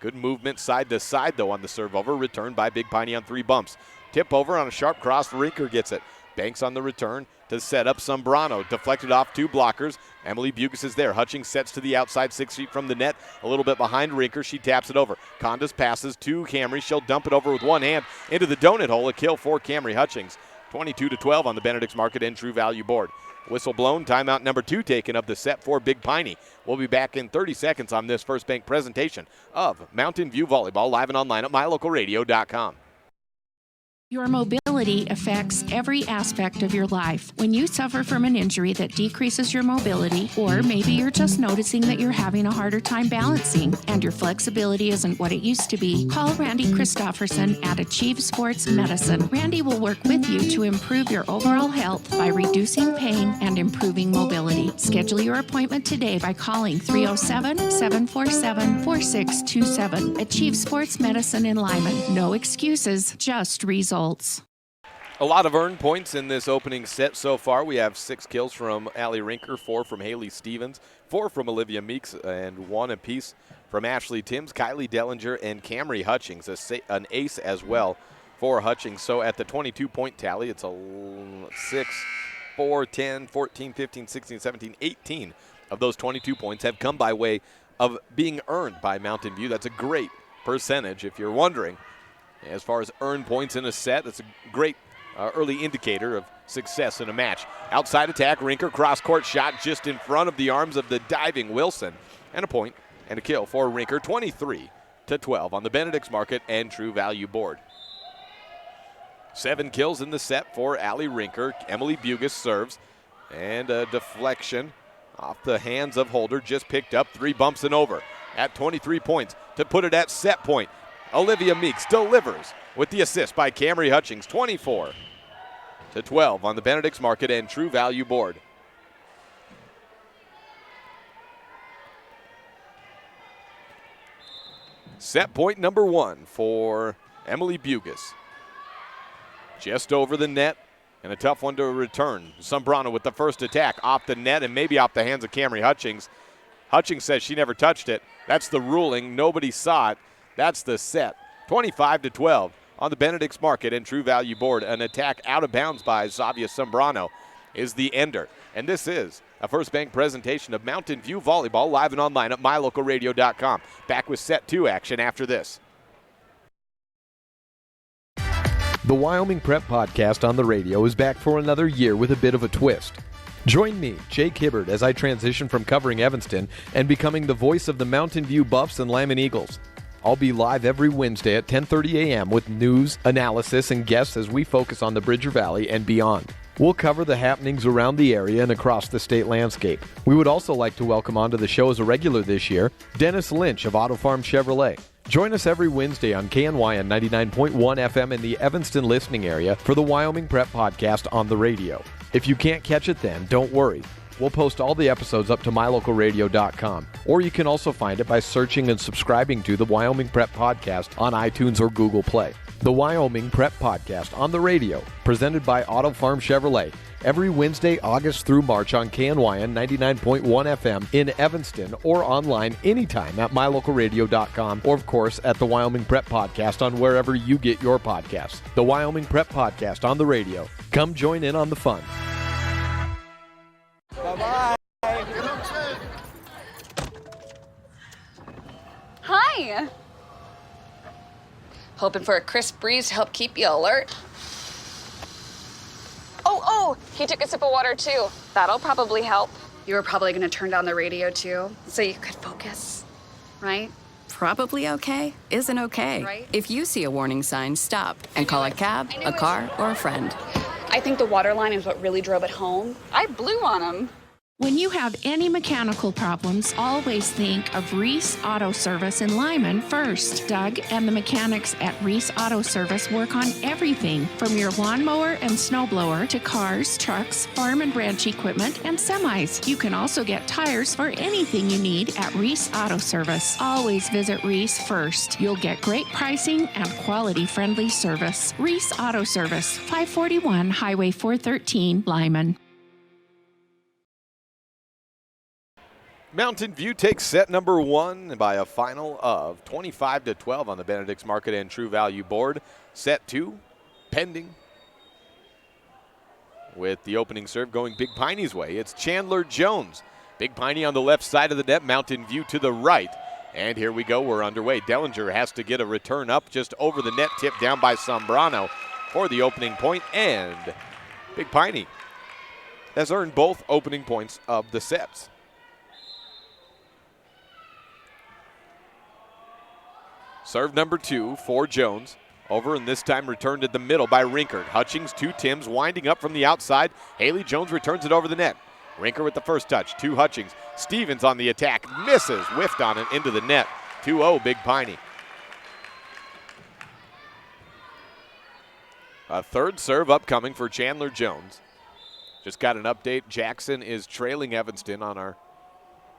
Good movement side to side, though, on the serve over. Returned by Big Piney on 3 bumps. Tip over on a sharp cross. Rinker gets it. Banks on the return to set up Sombrano. Deflected off 2 blockers. Emily Bugas is there. Hutchings sets to the outside, 6 feet from the net. A little bit behind Rinker. She taps it over. Condas passes to Camry. She'll dump it over with one hand into the donut hole. A kill for Camry Hutchings. 22-12 on the Benedict's Market and True Value board. Whistle blown, timeout number 2 taken of the set for Big Piney. We'll be back in 30 seconds on this First Bank presentation of Mountain View Volleyball, live and online at mylocalradio.com. Your mobility affects every aspect of your life. When you suffer from an injury that decreases your mobility, or maybe you're just noticing that you're having a harder time balancing and your flexibility isn't what it used to be, call Randy Christofferson at Achieve Sports Medicine. Randy will work with you to improve your overall health by reducing pain and improving mobility. Schedule your appointment today by calling 307-747-4627. Achieve Sports Medicine in Lyman. No excuses, just results. A lot of earned points in this opening set so far. We have 6 kills from Allie Rinker, 4 from Haley Stevens, 4 from Olivia Meeks, and 1 apiece from Ashley Timms, Kylie Dellinger, and Camry Hutchings, an ace as well for Hutchings. So at the 22-point tally, it's a 6, 4, 10, 14, 15, 16, 17, 18 of those 22 points have come by way of being earned by Mountain View. That's a great percentage, if you're wondering. As far as earned points in a set, that's a great early indicator of success in a match. Outside attack, Rinker cross-court shot just in front of the arms of the diving Wilson. And a point and a kill for Rinker, 23-12 on the Benedict's Market and True Value board. 7 kills in the set for Allie Rinker. Emily Bugas serves. And a deflection off the hands of Holder, just picked up, 3 bumps and over at 23 points to put it at set point. Olivia Meeks delivers with the assist by Camry Hutchings, 24-12 on the Benedict's Market and True Value board. Set point number 1 for Emily Bugas. Just over the net, and a tough one to return. Sombrano with the first attack off the net and maybe off the hands of Camry Hutchings. Hutchings says she never touched it. That's the ruling. Nobody saw it. That's the set. 25-12 on the Benedict's Market and True Value board. An attack out of bounds by Savia Sombrano is the ender. And this is a First Bank presentation of Mountain View Volleyball, live and online at mylocalradio.com. Back with set 2 action after this. The Wyoming Prep Podcast on the radio is back for another year with a bit of a twist. Join me, Jake Hibbard, as I transition from covering Evanston and becoming the voice of the Mountain View Buffs and Lyman Eagles. I'll be live every Wednesday at 10:30 a.m. with news, analysis, and guests as we focus on the Bridger Valley and beyond. We'll cover the happenings around the area and across the state landscape. We would also like to welcome onto the show as a regular this year, Dennis Lynch of Auto Farm Chevrolet. Join us every Wednesday on KNY on 99.1 FM in the Evanston listening area for the Wyoming Prep Podcast on the radio. If you can't catch it then, don't worry. We'll post all the episodes up to mylocalradio.com, or you can also find it by searching and subscribing to the Wyoming Prep Podcast on iTunes or Google Play. The Wyoming Prep Podcast on the radio, presented by Auto Farm Chevrolet, every Wednesday, August through March on KNY 99.1 FM in Evanston, or online anytime at mylocalradio.com, or of course at the Wyoming Prep Podcast on wherever you get your podcasts. The Wyoming Prep Podcast on the radio. Come join in on the fun. Bye-bye. Hi. Hoping for a crisp breeze to help keep you alert. Oh, he took a sip of water too. That'll probably help. You were probably going to turn down the radio too, so you could focus, right? Probably okay isn't okay. Right? If you see a warning sign, stop and call a cab, a car, or a friend. I think the water line is what really drove it home. I blew on him. When you have any mechanical problems, always think of Reese Auto Service in Lyman first. Doug and the mechanics at Reese Auto Service work on everything from your lawnmower and snowblower to cars, trucks, farm and ranch equipment, and semis. You can also get tires for anything you need at Reese Auto Service. Always visit Reese first. You'll get great pricing and quality-friendly service. Reese Auto Service, 541 Highway 413, Lyman. Mountain View takes set number 1 by a final of 25-12 on the Benedict's Market and True Value board. Set 2 pending with the opening serve going Big Piney's way. It's Chandler Jones. Big Piney on the left side of the net, Mountain View to the right. And here we go, we're underway. Dellinger has to get a return up just over the net, tipped down by Sombrano for the opening point, and Big Piney has earned both opening points of the sets. Serve number 2 for Jones. Over, and this time returned at the middle by Rinkert. Hutchings to Timms, winding up from the outside. Haley Jones returns it over the net. Rinker with the first touch to Hutchings. Stevens on the attack, misses, whiffed on it into the net. 2-0 Big Piney. A third serve upcoming for Chandler Jones. Just got an update. Jackson is trailing Evanston on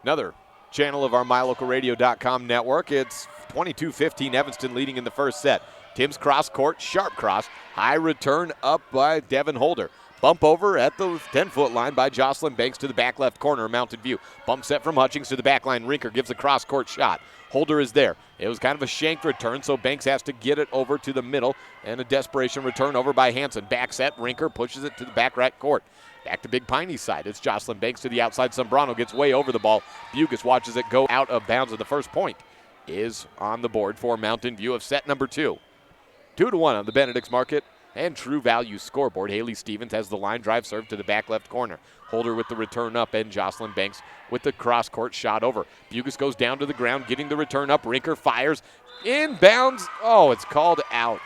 another channel of our mylocalradio.com network. It's 22-15 Evanston leading in the first set. Timms cross court, sharp cross, high return up by Devin Holder. Bump over at the 10-foot line by Jocelyn Banks to the back left corner of Mountain View. Bump set from Hutchings to the back line. Rinker gives a cross court shot. Holder is there. It was kind of a shanked return, so Banks has to get it over to the middle, and a desperation return over by Hansen. Back set, Rinker pushes it to the back right court. Back to Big Piney's side. It's Jocelyn Banks to the outside. Sombrano gets way over the ball. Bugas watches it go out of bounds, and the first point is on the board for Mountain View of set number 2. 2-1 on the Benedict's Market and True Value scoreboard. Haley Stevens has the line drive serve to the back left corner. Holder with the return up, and Jocelyn Banks with the cross-court shot over. Bugas goes down to the ground, getting the return up. Rinker fires, inbounds. Oh, it's called out.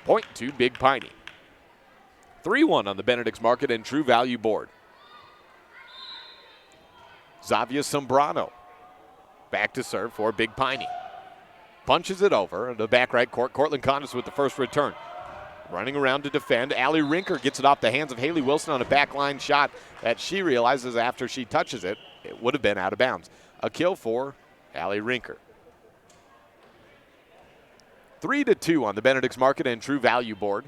Point to Big Piney. 3-1 on the Benedict's Market and True Value board. Xavier Sombrano back to serve for Big Piney. Punches it over in the back right court. Cortland Condis with the first return. Running around to defend. Allie Rinker gets it off the hands of Haley Wilson on a backline shot that she realizes after she touches it, it would have been out of bounds. A kill for Allie Rinker. 3-2 on the Benedict's Market and True Value board.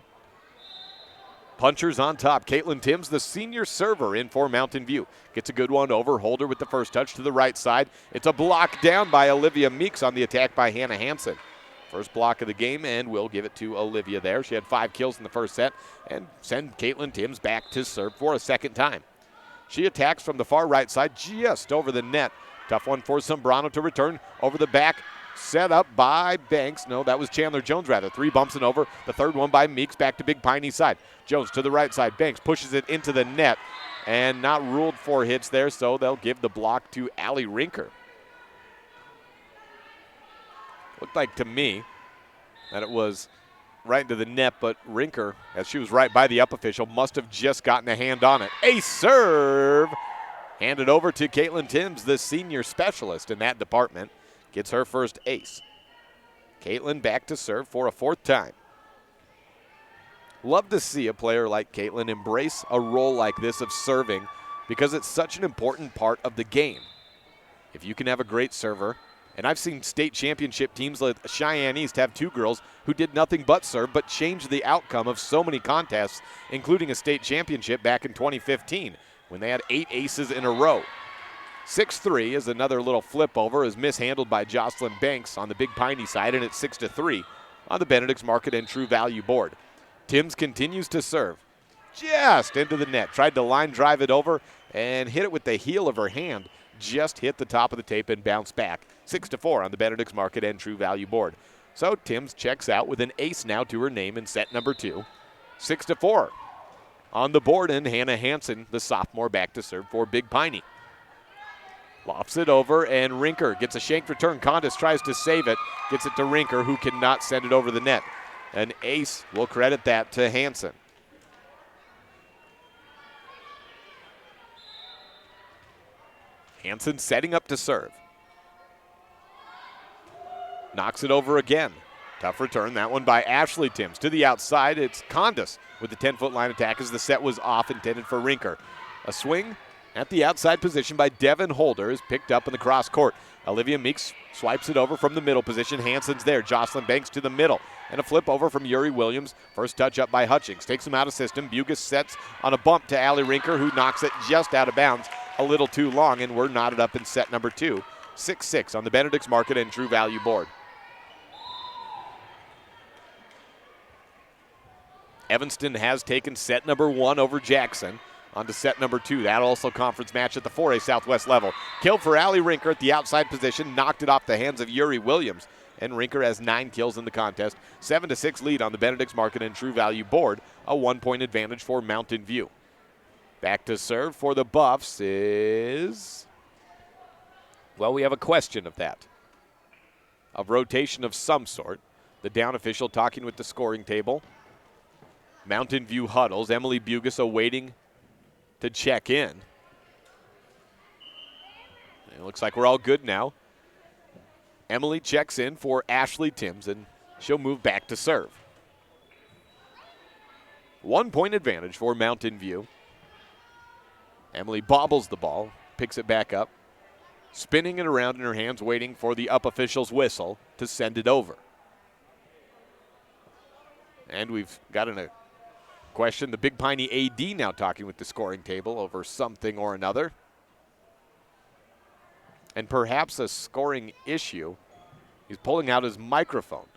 Punchers on top. Caitlin Timms, the senior server, in for Mountain View. Gets a good one over. Holder with the first touch to the right side. It's a block down by Olivia Meeks on the attack by Hannah Hansen. First block of the game, and we'll give it to Olivia there. She had 5 kills in the first set, and send Caitlin Timms back to serve for a second time. She attacks from the far right side, just over the net. Tough one for Sombrano to return over the back. Set up by Banks. No, that was Chandler Jones, rather. 3 bumps and over. The third one by Meeks back to Big Piney's side. Jones to the right side. Banks pushes it into the net and not ruled for hits there, so they'll give the block to Allie Rinker. Looked like to me that it was right into the net, but Rinker, as she was right by the up official, must have just gotten a hand on it. Ace serve! Handed over to Caitlin Timms, the senior specialist in that department. Gets her first ace. Caitlin back to serve for a fourth time. Love to see a player like Caitlin embrace a role like this of serving because it's such an important part of the game. If you can have a great server, and I've seen state championship teams like Cheyenne East have two girls who did nothing but serve but changed the outcome of so many contests, including a state championship back in 2015 when they had 8 aces in a row. 6-3 is another little flip over, is mishandled by Jocelyn Banks on the Big Piney side, and it's 6-3 on the Benedict's Market and True Value board. Timms continues to serve just into the net. Tried to line drive it over and hit it with the heel of her hand. Just hit the top of the tape and bounced back. 6-4 on the Benedict's Market and True Value board. So Timms checks out with an ace now to her name in set number 2. 6-4 on the board, and Hannah Hansen, the sophomore, back to serve for Big Piney. Lofts it over, and Rinker gets a shanked return. Condis tries to save it. Gets it to Rinker, who cannot send it over the net. An ace, we'll credit that to Hansen. Hansen setting up to serve. Knocks it over again. Tough return, that one by Ashley Timms. To the outside, it's Condis with the 10-foot line attack as the set was off, intended for Rinker. A swing at the outside position by Devin Holder is picked up in the cross court. Olivia Meeks swipes it over from the middle position. Hansen's there. Jocelyn Banks to the middle. And a flip over from Yuri Williams. First touch up by Hutchings. Takes him out of system. Bugis sets on a bump to Allie Rinker, who knocks it just out of bounds a little too long, and we're knotted up in set number 2. 6-6 on the Benedict's Market and True Value board. Evanston has taken set number 1 over Jackson. On to set number 2. That also conference match at the 4A Southwest level. Kill for Allie Rinker at the outside position. Knocked it off the hands of Yuri Williams. And Rinker has 9 kills in the contest. 7-6 lead on the Benedict's Market and True Value board. A 1-point advantage for Mountain View. Back to serve for the Buffs is... well, we have a question of that. A rotation of some sort. The down official talking with the scoring table. Mountain View huddles. Emily Bugis awaiting to check in. It looks like we're all good now. Emily checks in for Ashley Timms, and she'll move back to serve. 1-point advantage for Mountain View. Emily bobbles the ball, picks it back up, spinning it around in her hands, waiting for the up official's whistle to send it over. And we've got a question. The Big Piney AD now talking with the scoring table over something or another. And perhaps a scoring issue. He's pulling out his microphone.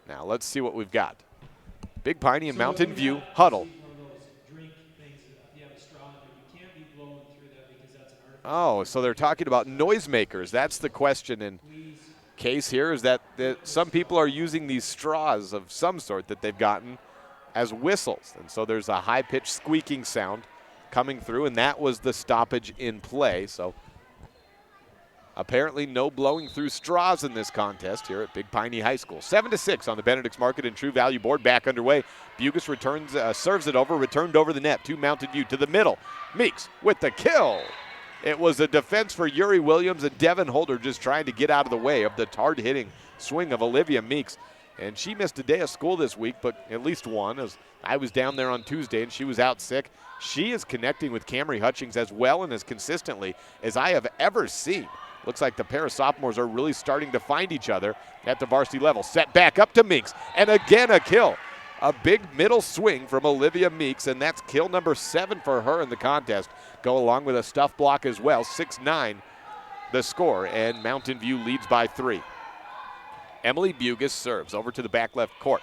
Now let's see what we've got. Big Piney and Mountain View huddle. Oh, so they're talking about noisemakers. That's the question in case here, is that some people are using these straws of some sort that they've gotten as whistles. And so there's a high-pitched squeaking sound coming through, and that was the stoppage in play. So apparently no blowing through straws in this contest here at Big Piney High School. 7-6 on the Benedict's Market and True Value board. Back underway. Bugis returns, serves it over, returned over the net to Mountain View to the middle. Meeks with the kill. It was a defense for Yuri Williams, and Devin Holder just trying to get out of the way of the hard-hitting swing of Olivia Meeks. And she missed a day of school this week, but at least one, as I was down there on Tuesday and she was out sick. She is connecting with Camry Hutchings as well and as consistently as I have ever seen. Looks like the pair of sophomores are really starting to find each other at the varsity level. Set back up to Meeks, and again a kill. A big middle swing from Olivia Meeks, and that's kill number 7 for her in the contest. Go along with a stuff block as well. 6-9 the score, and Mountain View leads by 3. Emily Bugis serves over to the back left court.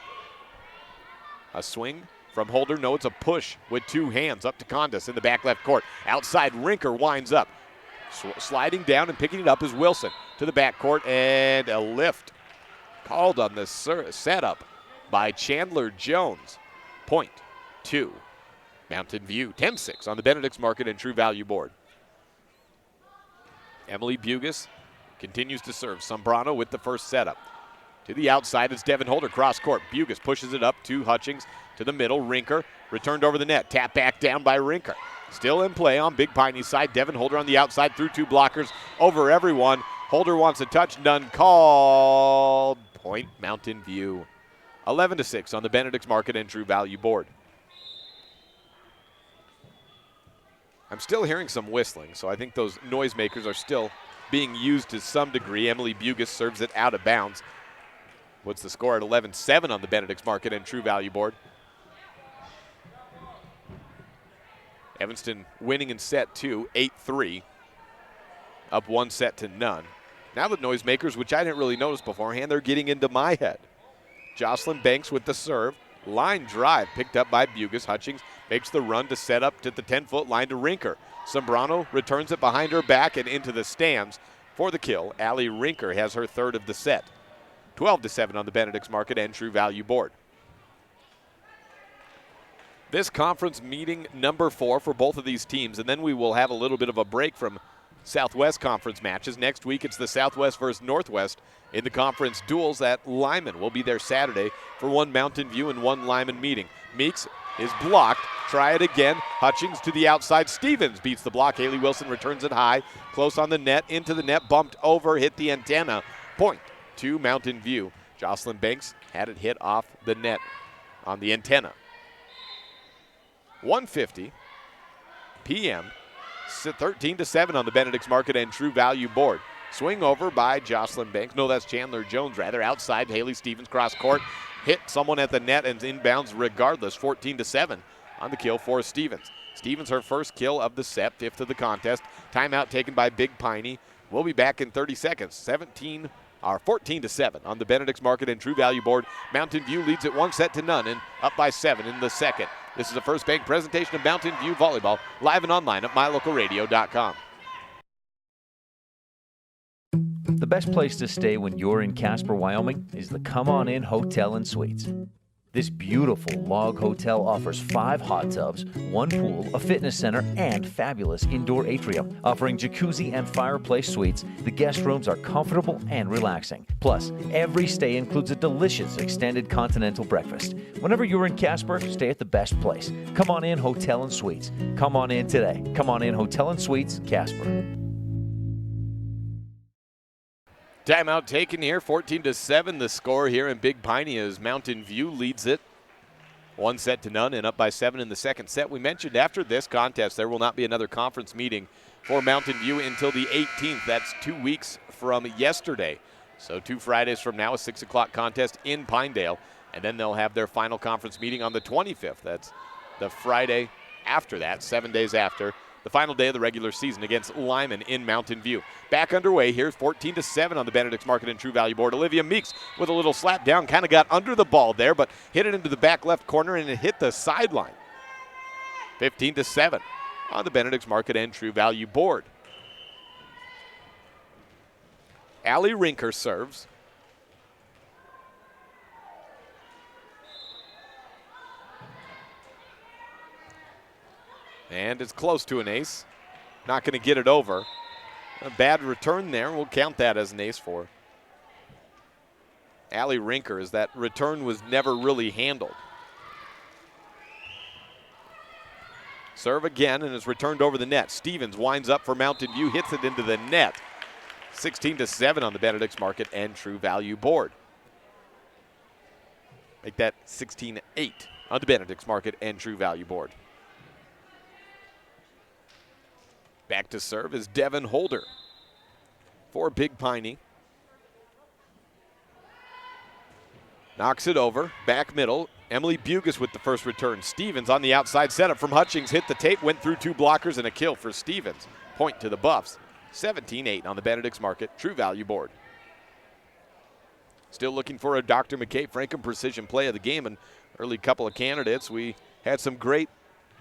A swing from Holder. No, it's a push with 2 hands up to Condis in the back left court. Outside, Rinker winds up. Sliding down and picking it up is Wilson to the back court, and a lift called on the setup by Chandler Jones. Point 2. Mountain View. 10-6 on the Benedict's Market and True Value board. Emily Bugis continues to serve. Sombrano with the first setup. To the outside, it's Devin Holder, cross court. Bugus pushes it up to Hutchings, to the middle. Rinker returned over the net. Tap back down by Rinker. Still in play on Big Piney's side. Devin Holder on the outside through 2 blockers over everyone. Holder wants a touch, none called. Point Mountain View. 11-6 on the Benedict's Market and True Value board. I'm still hearing some whistling, so I think those noisemakers are still being used to some degree. Emily Bugus serves it out of bounds. What's the score at 11-7 on the Benedict's Market and True Value board? Evanston winning in set 2, 8-3. Up 1 set to none. Now the noisemakers, which I didn't really notice beforehand, they're getting into my head. Jocelyn Banks with the serve. Line drive picked up by Bugus. Hutchings makes the run to set up to the 10-foot line to Rinker. Sombrano returns it behind her back and into the stands for the kill. Allie Rinker has her third of the set. 12-7 on the Benedict's Market and True Value board. This conference meeting number 4 for both of these teams, and then we will have a little bit of a break from Southwest Conference matches. Next week, it's the Southwest versus Northwest in the conference duels at Lyman. We'll be there Saturday for 1 Mountain View and 1 Lyman meeting. Meeks is blocked. Try it again. Hutchings to the outside. Stevens beats the block. Haley Wilson returns it high. Close on the net. Into the net. Bumped over. Hit the antenna. Point to Mountain View. Jocelyn Banks had it hit off the net on the antenna. 1:50 p.m. 13-7 on the Benedict's Market and True Value board. Swing over by Jocelyn Banks. No, that's Chandler Jones, rather. Outside, Haley Stevens, cross court. Hit someone at the net and inbounds regardless. 14-7 on the kill for Stevens. Stevens, her first kill of the set, 5th of the contest. Timeout taken by Big Piney. We'll be back in 30 seconds. 14-7 on the Benedict's Market and True Value board. Mountain View leads it 1 set to none and up by 7 in the second. This is a First Bank presentation of Mountain View Volleyball, live and online at mylocalradio.com. The best place to stay when you're in Casper, Wyoming is the Come On In Hotel and Suites. This beautiful log hotel offers 5 hot tubs, 1 pool, a fitness center, and fabulous indoor atrium. Offering jacuzzi and fireplace suites, the guest rooms are comfortable and relaxing. Plus, every stay includes a delicious extended continental breakfast. Whenever you're in Casper, stay at the best place. Come On In Hotel and Suites. Come on in today. Come On In Hotel and Suites, Casper. Timeout taken here, 14-7 the score here in Big Piney as Mountain View leads it 1 set to none and up by 7 in the second set. We mentioned after this contest there will not be another conference meeting for Mountain View until the 18th. That's 2 weeks from yesterday. So 2 Fridays from now, a 6 o'clock contest in Pinedale, and then they'll have their final conference meeting on the 25th. That's the Friday after that, 7 days after. The final day of the regular season against Lyman in Mountain View. Back underway here, 14-7 on the Benedict's Market and True Value board. Olivia Meeks with a little slap down, kind of got under the ball there, but hit it into the back left corner and it hit the sideline. 15-7 on the Benedict's Market and True Value board. Allie Rinker serves. And it's close to an ace. Not going to get it over. A bad return there. We'll count that as an ace for Allie Rinker, as that return was never really handled. Serve again and is returned over the net. Stevens winds up for Mountain View, hits it into the net. 16-7 on the Benedict's Market and True Value board. Make that 16-8 on the Benedict's Market and True Value board. Back to serve is Devin Holder for Big Piney. Knocks it over, back middle. Emily Bugus with the first return. Stevens on the outside setup from Hutchings. Hit the tape, went through 2 blockers and a kill for Stevens. Point to the Buffs. 17-8 on the Benedict's Market True Value board. Still looking for a Dr. McKay Franken Precision Play of the game. An early couple of candidates. We had some great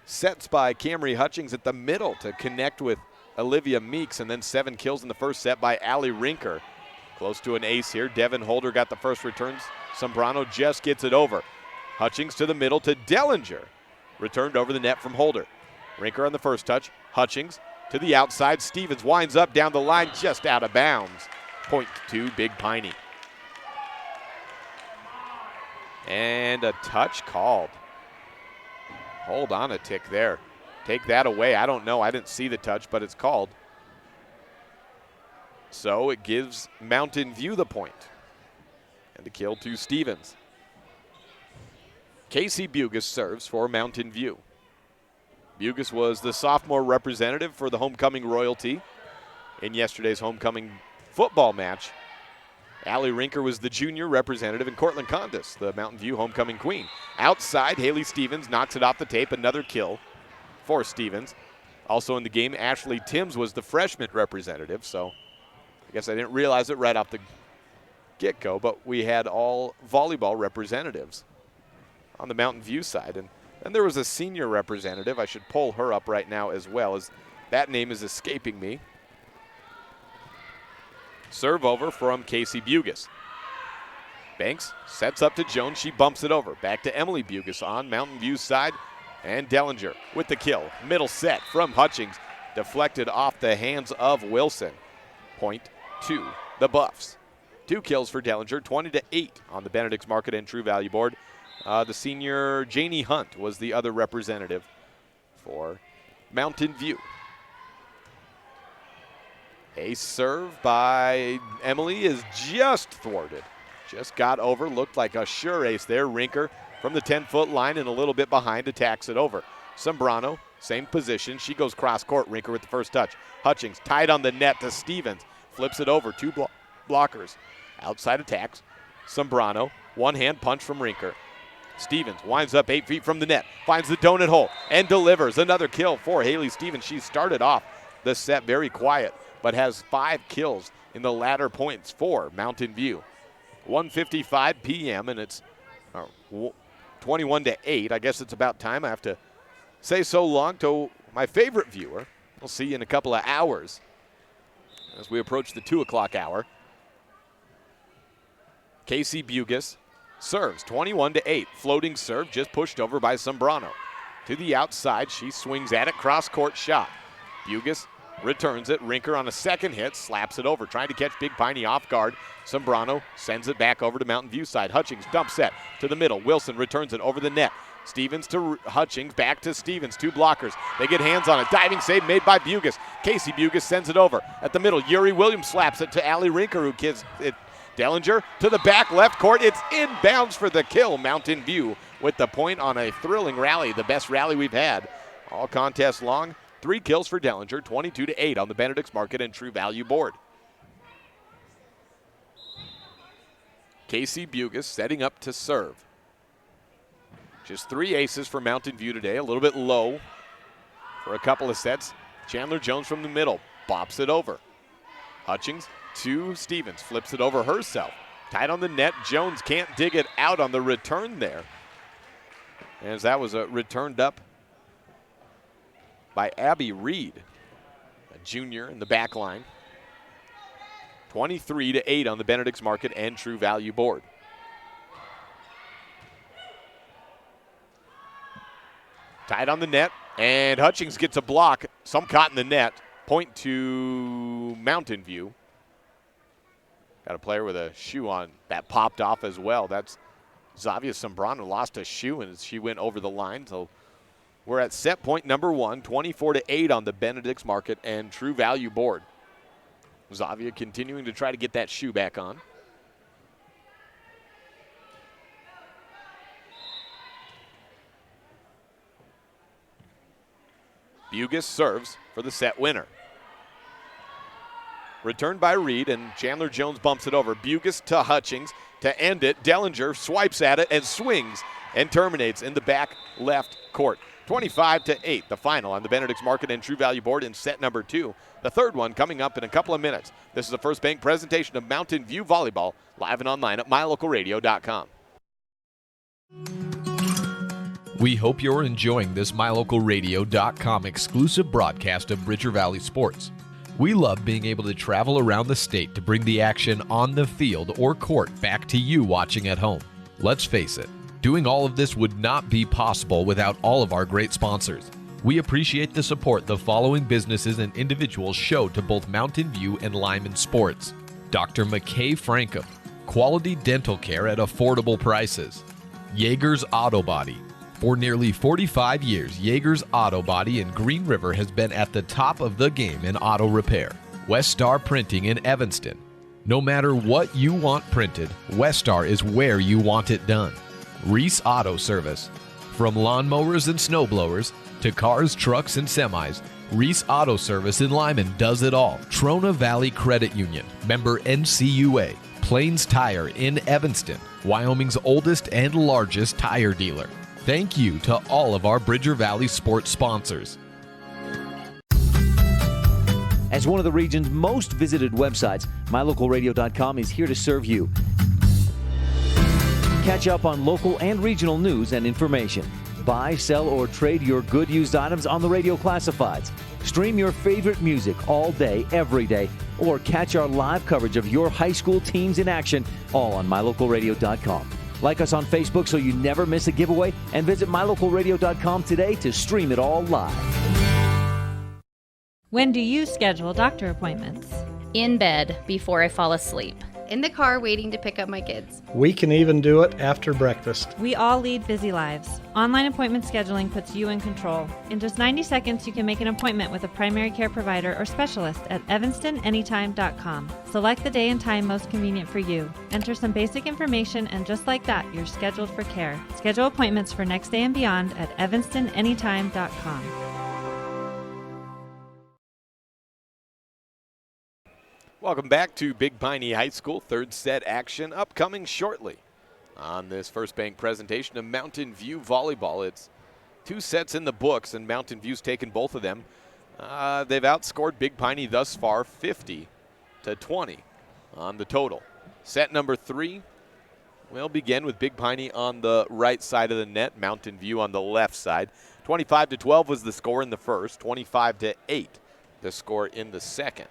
sets by Camry Hutchings at the middle to connect with Olivia Meeks, and then 7 kills in the first set by Allie Rinker. Close to an ace here. Devin Holder got the first returns. Sombrano just gets it over. Hutchings to the middle to Dellinger. Returned over the net from Holder. Rinker on the first touch. Hutchings to the outside. Stevens winds up down the line, just out of bounds. Point to Big Piney. And a touch called. Hold on a tick there. Take that away. I don't know. I didn't see the touch, but it's called. So it gives Mountain View the point. And the kill to Stevens. Casey Bugas serves for Mountain View. Bugas was the sophomore representative for the homecoming royalty in yesterday's homecoming football match. Allie Rinker was the junior representative, and Cortland Condis, the Mountain View homecoming queen. Outside, Haley Stevens knocks it off the tape. Another kill for Stevens. Also in the game, Ashley Timms was the freshman representative, so I guess I didn't realize it right off the get-go, but we had all volleyball representatives on the Mountain View side. And then there was a senior representative. I should pull her up right now as well, as that name is escaping me. Serve over from Casey Bugas. Banks sets up to Jones. She bumps it over. Back to Emily Bugas on Mountain View's side. And Dellinger with the kill. Middle set from Hutchings. Deflected off the hands of Wilson. Point to the Buffs. 2 kills for Dellinger. 20-8 on the Benedict's Market and True Value board. The senior Janie Hunt was the other representative for Mountain View. A serve by Emily is just thwarted. Just got over, looked like a sure ace there. Rinker from the 10-foot line and a little bit behind attacks it over. Sombrano, same position. She goes cross court. Rinker with the first touch. Hutchings tied on the net to Stevens. Flips it over. 2 blockers. Outside attacks. Sombrano, one-hand punch from Rinker. Stevens winds up 8 feet from the net. Finds the donut hole and delivers. Another kill for Haley Stevens. She started off the set very quiet, but has 5 kills in the latter points for Mountain View. 1:55 p.m. and it's 21-8. I guess it's about time. I have to say so long to my favorite viewer. We'll see you in a couple of hours as we approach the 2 o'clock hour. Casey Bugas serves 21-8. Floating serve just pushed over by Sombrano. To the outside, she swings at it. Cross-court shot. Bugas returns it. Rinker on a second hit, slaps it over, trying to catch Big Piney off guard. Sombrano sends it back over to Mountain View side. Hutchings dump set to the middle. Wilson returns it over the net. Stevens to Hutchings, back to Stevens. 2 blockers. They get hands on it. Diving save made by Bugas. Casey Bugas sends it over. At the middle, Yuri Williams slaps it to Allie Rinker, who gives it. Dellinger to the back left court. It's inbounds for the kill. Mountain View with the point on a thrilling rally, the best rally we've had all contest long. 3 kills for Dellinger, 22-8 on the Benedict's Market and True Value board. Casey Bugas setting up to serve. Just 3 aces for Mountain View today, a little bit low for a couple of sets. Chandler Jones from the middle, bops it over. Hutchings to Stevens, flips it over herself. Tied on the net, Jones can't dig it out on the return there. As that was returned up by Abby Reed, a junior in the back line. 23-8 on the Benedict's Market and True Value board. Tied on the net, and Hutchings gets a block. Some caught in the net. Point to Mountain View. Got a player with a shoe on that popped off as well. That's Zavia Sombrano lost a shoe and she went over the line. So we're at set point number 1, 24-8 on the Benedict's Market and True Value board. Zavia continuing to try to get that shoe back on. Bugas serves for the set winner. Returned by Reed, and Chandler Jones bumps it over. Bugas to Hutchings to end it. Dellinger swipes at it and swings and terminates in the back left court. 25-8, the final on the Benedict's Market and True Value board in set number 2. The third one coming up in a couple of minutes. This is the First Bank presentation of Mountain View Volleyball, live and online at mylocalradio.com. We hope you're enjoying this mylocalradio.com exclusive broadcast of Bridger Valley Sports. We love being able to travel around the state to bring the action on the field or court back to you watching at home. Let's face it, doing all of this would not be possible without all of our great sponsors. We appreciate the support the following businesses and individuals show to both Mountain View and Lyman Sports. Dr. McKay Frankham, quality dental care at affordable prices. Yeager's Auto Body. For nearly 45 years, Yeager's Auto Body in Green River has been at the top of the game in auto repair. Westar Printing in Evanston. No matter what you want printed, Westar is where you want it done. Reese Auto Service. From lawnmowers and snowblowers to cars, trucks, and semis, Reese Auto Service in Lyman does it all. Trona Valley Credit Union, member NCUA. Plains Tire in Evanston, Wyoming's oldest and largest tire dealer. Thank you to all of our Bridger Valley sports sponsors. As one of the region's most visited websites, mylocalradio.com is here to serve you. Catch up on local and regional news and information. Buy, sell, or trade your good used items on the radio classifieds. Stream your favorite music all day, every day, or catch our live coverage of your high school teams in action, all on mylocalradio.com. Like us on Facebook so you never miss a giveaway, and visit mylocalradio.com today to stream it all live. When do you schedule doctor appointments? In bed before I fall asleep. In the car waiting to pick up my kids. We can even do it after breakfast. We all lead busy lives. Online appointment scheduling puts you in control. In just 90 seconds, you can make an appointment with a primary care provider or specialist at evanstonanytime.com. Select the day and time most convenient for you. Enter some basic information, and just like that, you're scheduled for care. Schedule appointments for next day and beyond at evanstonanytime.com. Welcome back to Big Piney High School. Third set action upcoming shortly on this First Bank presentation of Mountain View Volleyball. It's 2 sets in the books, and Mountain View's taken both of them. They've outscored Big Piney thus far 50-20 on the total. Set number 3 will begin with Big Piney on the right side of the net, Mountain View on the left side. 25-12 was the score in the first, 25-8 the score in the second.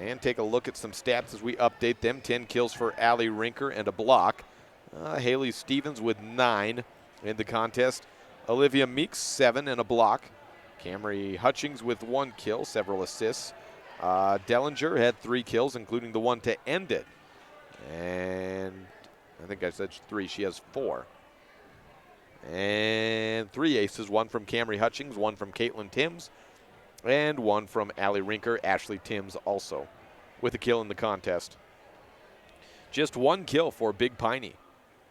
And take a look at some stats as we update them. 10 kills for Allie Rinker and a block. Haley Stevens with 9 in the contest. Olivia Meeks, 7 and a block. Camry Hutchings with 1 kill, several assists. Dellinger had 3 kills, including the one to end it. And I think I said 3. She has 4. And 3 aces, 1 from Camry Hutchings, 1 from Caitlin Timms, and 1 from Allie Rinker. Ashley Timms also with a kill in the contest. Just 1 kill for Big Piney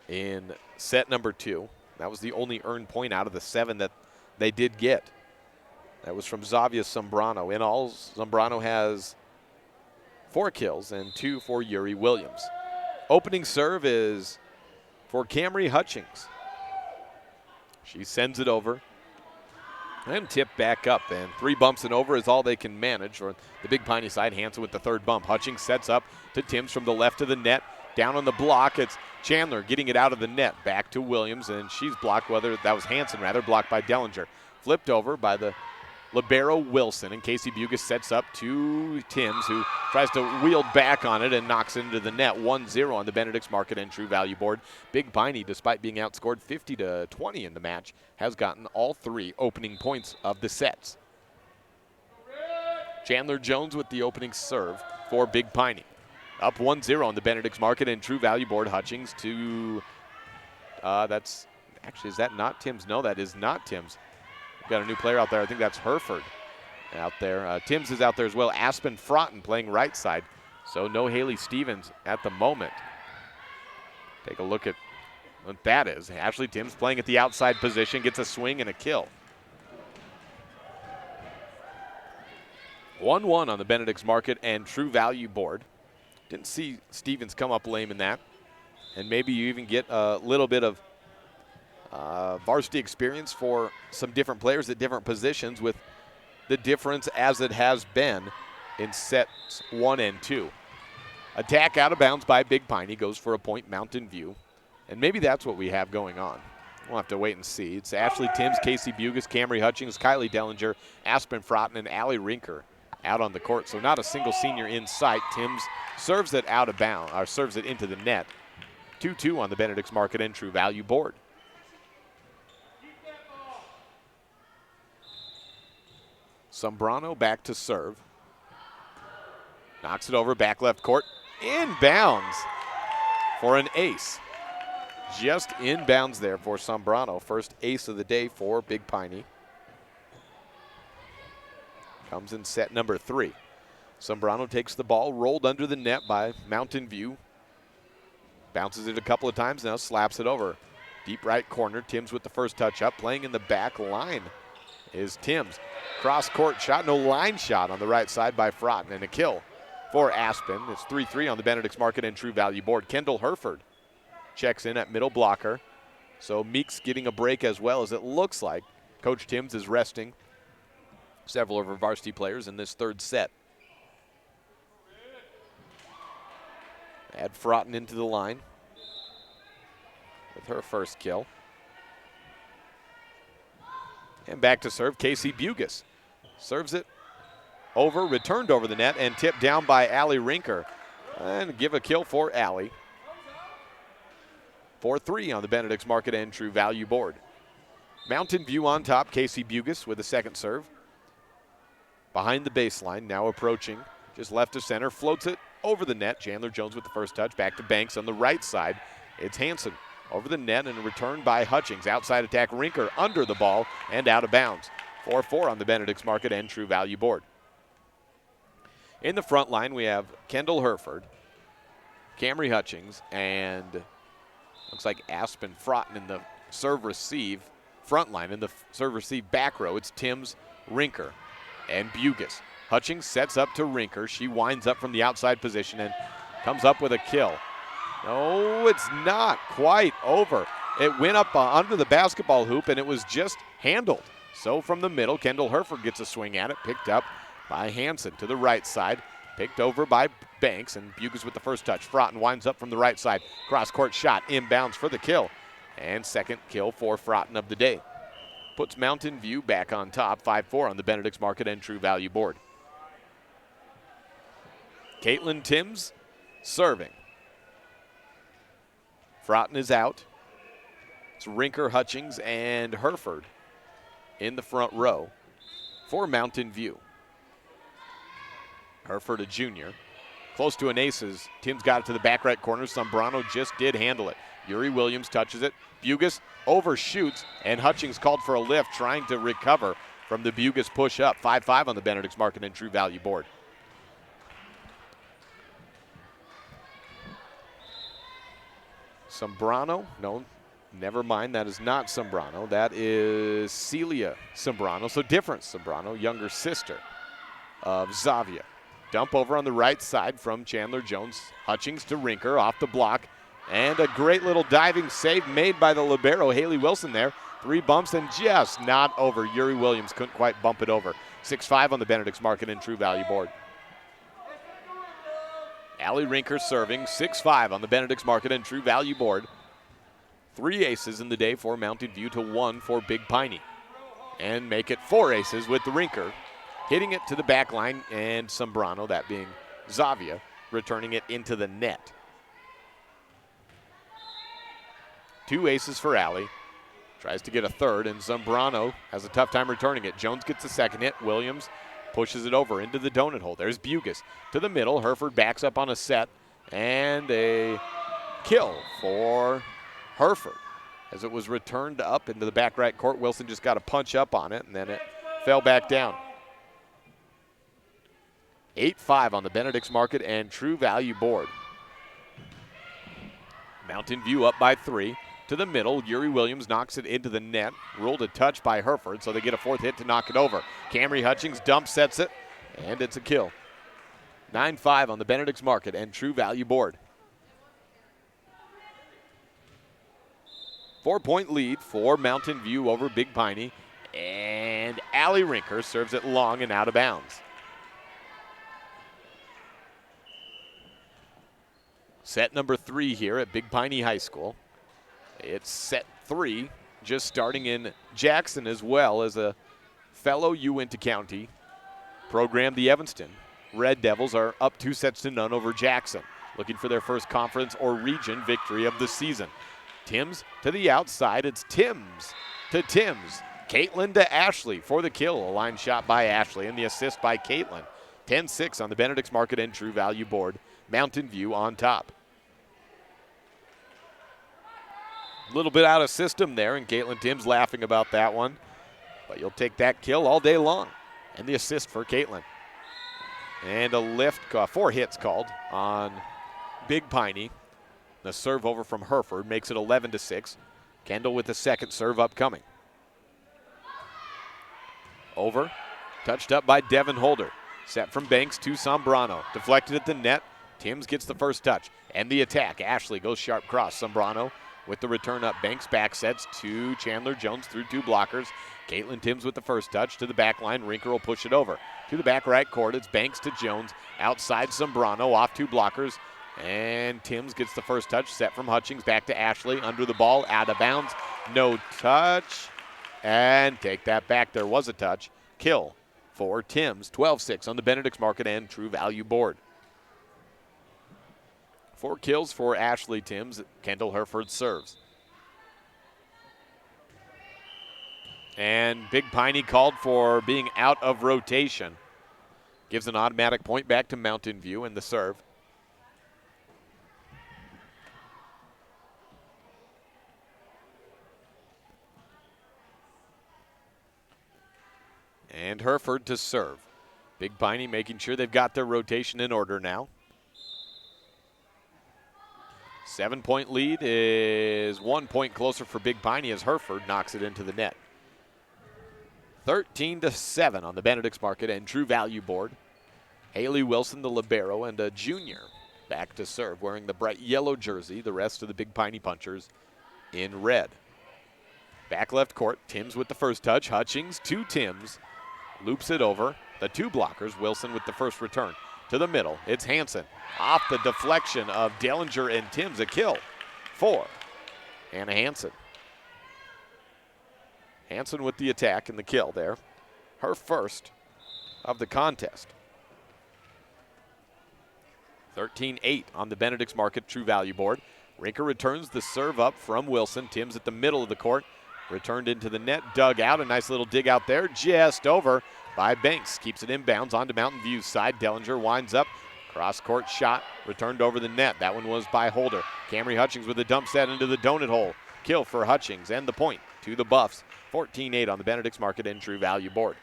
in set number 2. That was the only earned point out of the 7 that they did get. That was from Zavia Zambrano. In all, Zambrano has 4 kills and 2 for Yuri Williams. Opening serve is for Camry Hutchings. She sends it over and tipped back up, and 3 bumps and over is all they can manage for the Big Piney side. Hansen with the 3rd bump. Hutchings sets up to Timms from the left of the net. Down on the block, it's Chandler getting it out of the net. Back to Williams, and she's blocked, that was Hansen rather, blocked by Dellinger. Flipped over by the libero Wilson, and Casey Bugas sets up to Timms, who tries to wield back on it and knocks it into the net. 1-0 on the Benedict's Market and True Value board. Big Piney, despite being outscored 50-20 in the match, has gotten all 3 opening points of the sets. Chandler Jones with the opening serve for Big Piney. Up 1-0 on the Benedict's Market and True Value board. Hutchings to, is that not Timms? No, that is not Timms. Got a new player out there. I think that's Hereford out there. Timms is out there as well. Aspen Frotton playing right side. So no Haley Stevens at the moment. Take a look at what that is. Ashley Timms playing at the outside position, gets a swing and a kill. 1-1 on the Benedict's Market and True Value board. Didn't see Stevens come up lame in that. And maybe you even get a little bit of varsity experience for some different players at different positions, with the difference as it has been in sets 1 and 2. Attack out of bounds by Big Piney, goes for a point Mountain View. And maybe that's what we have going on. We'll have to wait and see. It's Ashley Timms, Casey Bugas, Camry Hutchings, Kylie Dellinger, Aspen Frotton, and Allie Rinker out on the court. So not a single senior in sight. Timms serves it out of bounds, or serves it into the net. 2-2 on the Benedict's Market and True Value board. Zambrano back to serve. Knocks it over, back left court. Inbounds for an ace. just inbounds there for Sombrano. First ace of the day for Big Piney. Comes in set number 3. Sombrano takes the ball, rolled under the net by Mountain View. Bounces it a couple of times, now slaps it over. Deep right corner, Timms with the first touch up. Playing in the back line is Timms. Cross court shot, no line shot on the right side by Froughton, and a kill for Aspen. It's 3-3 on the Benedict's Market and True Value board. Kendall Herford checks in at middle blocker. So Meeks getting a break as well, as it looks like Coach Timms is resting several of her varsity players in this third set. Add Froughton into the line with her first kill. And back to serve, Casey Bugis. Serves it over, returned over the net, and tipped down by Allie Rinker. And give a kill for Allie. 4-3 on the Benedict's Market and True Value board. Mountain View on top, Casey Bugis with a second serve. Behind the baseline, now approaching, just left of center, floats it over the net. Chandler Jones with the first touch, back to Banks on the right side. It's Hanson over the net and a return by Hutchings. Outside attack, Rinker under the ball and out of bounds. 4-4 on the Benedict's Market and True Value board. In the front line, we have Kendall Herford, Camry Hutchings, and looks like Aspen Froughton in the serve-receive front line. In the serve-receive back row, it's Timms, Rinker, and Bugis. Hutchings sets up to Rinker. She winds up from the outside position and comes up with a kill. No, it's not quite over. It went up under the basketball hoop, and it was just handled. So from the middle, Kendall Herford gets a swing at it, picked up by Hanson to the right side, picked over by Banks, and Bugis with the first touch. Froughton winds up from the right side. Cross-court shot, inbounds for the kill. And second kill for Froughton of the day. Puts Mountain View back on top, 5-4 on the Benedict's Market and True Value board. Caitlin Timms serving. Froughton is out. It's Rinker, Hutchings, and Herford in the front row for Mountain View. Herford, a junior. Close to an aces. Timms got it to the back right corner. Sombrano just did handle it. Yuri Williams touches it. Bugis overshoots, and Hutchings called for a lift, trying to recover from the Bugis push up. 5-5 on the Benedict's Market and True Value board. Sombrano, no, never mind, that is not Sombrano. That is Celia Sombrano, so different Sombrano, younger sister of Xavier. Dump over on the right side from Chandler Jones. Hutchings to Rinker, off the block, and a great little diving save made by the libero, Haley Wilson there. 3 bumps and just not over. Yuri Williams couldn't quite bump it over. 6-5 on the Benedict's Market and True Value board. Allie Rinker serving, 6-5 on the Benedict's Market and True Value board. 3 aces in the day for Mountain View to 1 for Big Piney. And make it 4 aces with the Rinker. Hitting it to the back line, and Sombrano, that being Xavier, returning it into the net. 2 aces for Allie. Tries to get a third, and Sombrano has a tough time returning it. Jones gets the second hit. Williams pushes it over into the donut hole. There's Bugis to the middle. Herford backs up on a set, and a kill for Herford as it was returned up into the back right court. Wilson just got a punch up on it, and then it fell back down. 8-5 on the Benedict's Market and True Value board. Mountain View up by 3. To the middle, Yuri Williams knocks it into the net. Ruled a touch by Herford, so they get a 4th hit to knock it over. Camry Hutchings dump sets it, and it's a kill. 9-5 on the Benedict's Market and True Value board. 4-point lead for Mountain View over Big Piney, and Allie Rinker serves it long and out of bounds. Set number 3 here at Big Piney High School. It's set 3, just starting in Jackson as well as a fellow Uinta County program, the Evanston Red Devils are up 2-0 over Jackson, looking for their first conference or region victory of the season. Timms to the outside. It's Timms to Timms. Caitlin to Ashley for the kill. A line shot by Ashley and the assist by Caitlin. 10-6 on the Benedict's Market and True Value board. Mountain View on top. A little bit out of system there, and Caitlin Timms laughing about that one. But you'll take that kill all day long. And the assist for Caitlin. And a lift, 4 hits called on Big Piney. The serve over from Hereford makes it 11-6. Kendall with the second serve upcoming. Over, touched up by Devin Holder. Set from Banks to Sombrano. Deflected at the net. Timms gets the first touch. And the attack. Ashley goes sharp cross. Sombrano with the return up. Banks back sets to Chandler Jones through 2 blockers. Caitlin Timms with the first touch to the back line. Rinker will push it over. To the back right court. It's Banks to Jones. Outside Sombrano off 2 blockers. And Timms gets the first touch. Set from Hutchings back to Ashley. Under the ball. Out of bounds. No touch. And take that back. There was a touch. Kill for Timms. 12-6 on the Benedict's Market and True Value board. 4 kills for Ashley Timms. Kendall Hereford serves. And Big Piney called for being out of rotation. Gives an automatic point back to Mountain View in the serve. And Hereford to serve. Big Piney making sure they've got their rotation in order now. 7-point lead is 1 point closer for Big Piney as Hereford knocks it into the net. 13-7 on the Benedict's Market and True Value board. Haley Wilson, the libero, and a junior back to serve, wearing the bright yellow jersey. The rest of the Big Piney punchers in red. Back left court, Timms with the first touch. Hutchings to Timms. Loops it over. The 2 blockers. Wilson with the first return. To the middle, it's Hansen. Off the deflection of Dellinger and Timms, a kill for Hannah Hansen. Hansen with the attack and the kill there. Her first of the contest. 13-8 on the Benedict's Market True Value board. Rinker returns the serve up from Wilson. Timms at the middle of the court. Returned into the net, dug out. A nice little dig out there, just over by Banks. Keeps it inbounds onto Mountain View's side. Dellinger winds up. Cross-court shot, returned over the net. That one was by Holder. Camry Hutchings with a dump set into the donut hole. Kill for Hutchings, and the point to the Buffs. 14-8 on the Benedict's Market and True Value board.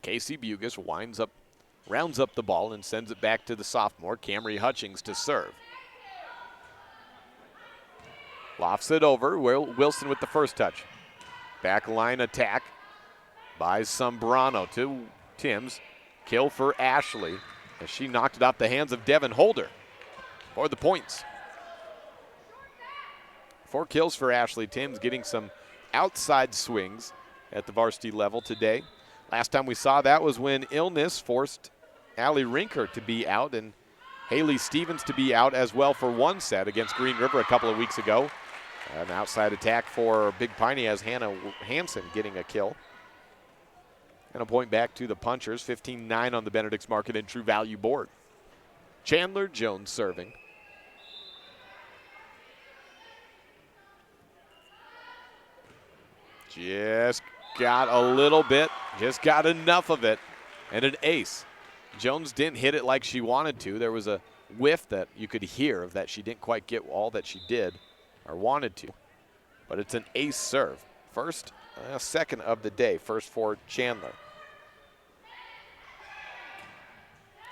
Casey Bugus rounds up the ball and sends it back to the sophomore, Camry Hutchings, to serve. Lofts it over. Wilson with the first touch. Back line attack by Sombrano to Timms. Kill for Ashley as she knocked it off the hands of Devin Holder for the points. 4 kills for Ashley Timms, getting some outside swings at the varsity level today. Last time we saw that was when illness forced Allie Rinker to be out and Haley Stevens to be out as well for 1 set against Green River a couple of weeks ago. An outside attack for Big Piney as Hannah Hansen getting a kill. And a point back to the punchers. 15-9 on the Benedict's Market and True Value board. Chandler Jones serving. Just got a little bit, just got enough of it, and an ace. Jones didn't hit it like she wanted to. There was a whiff that you could hear of that she didn't quite get all that she did or wanted to. But it's an ace serve. Second of the day, first for Chandler.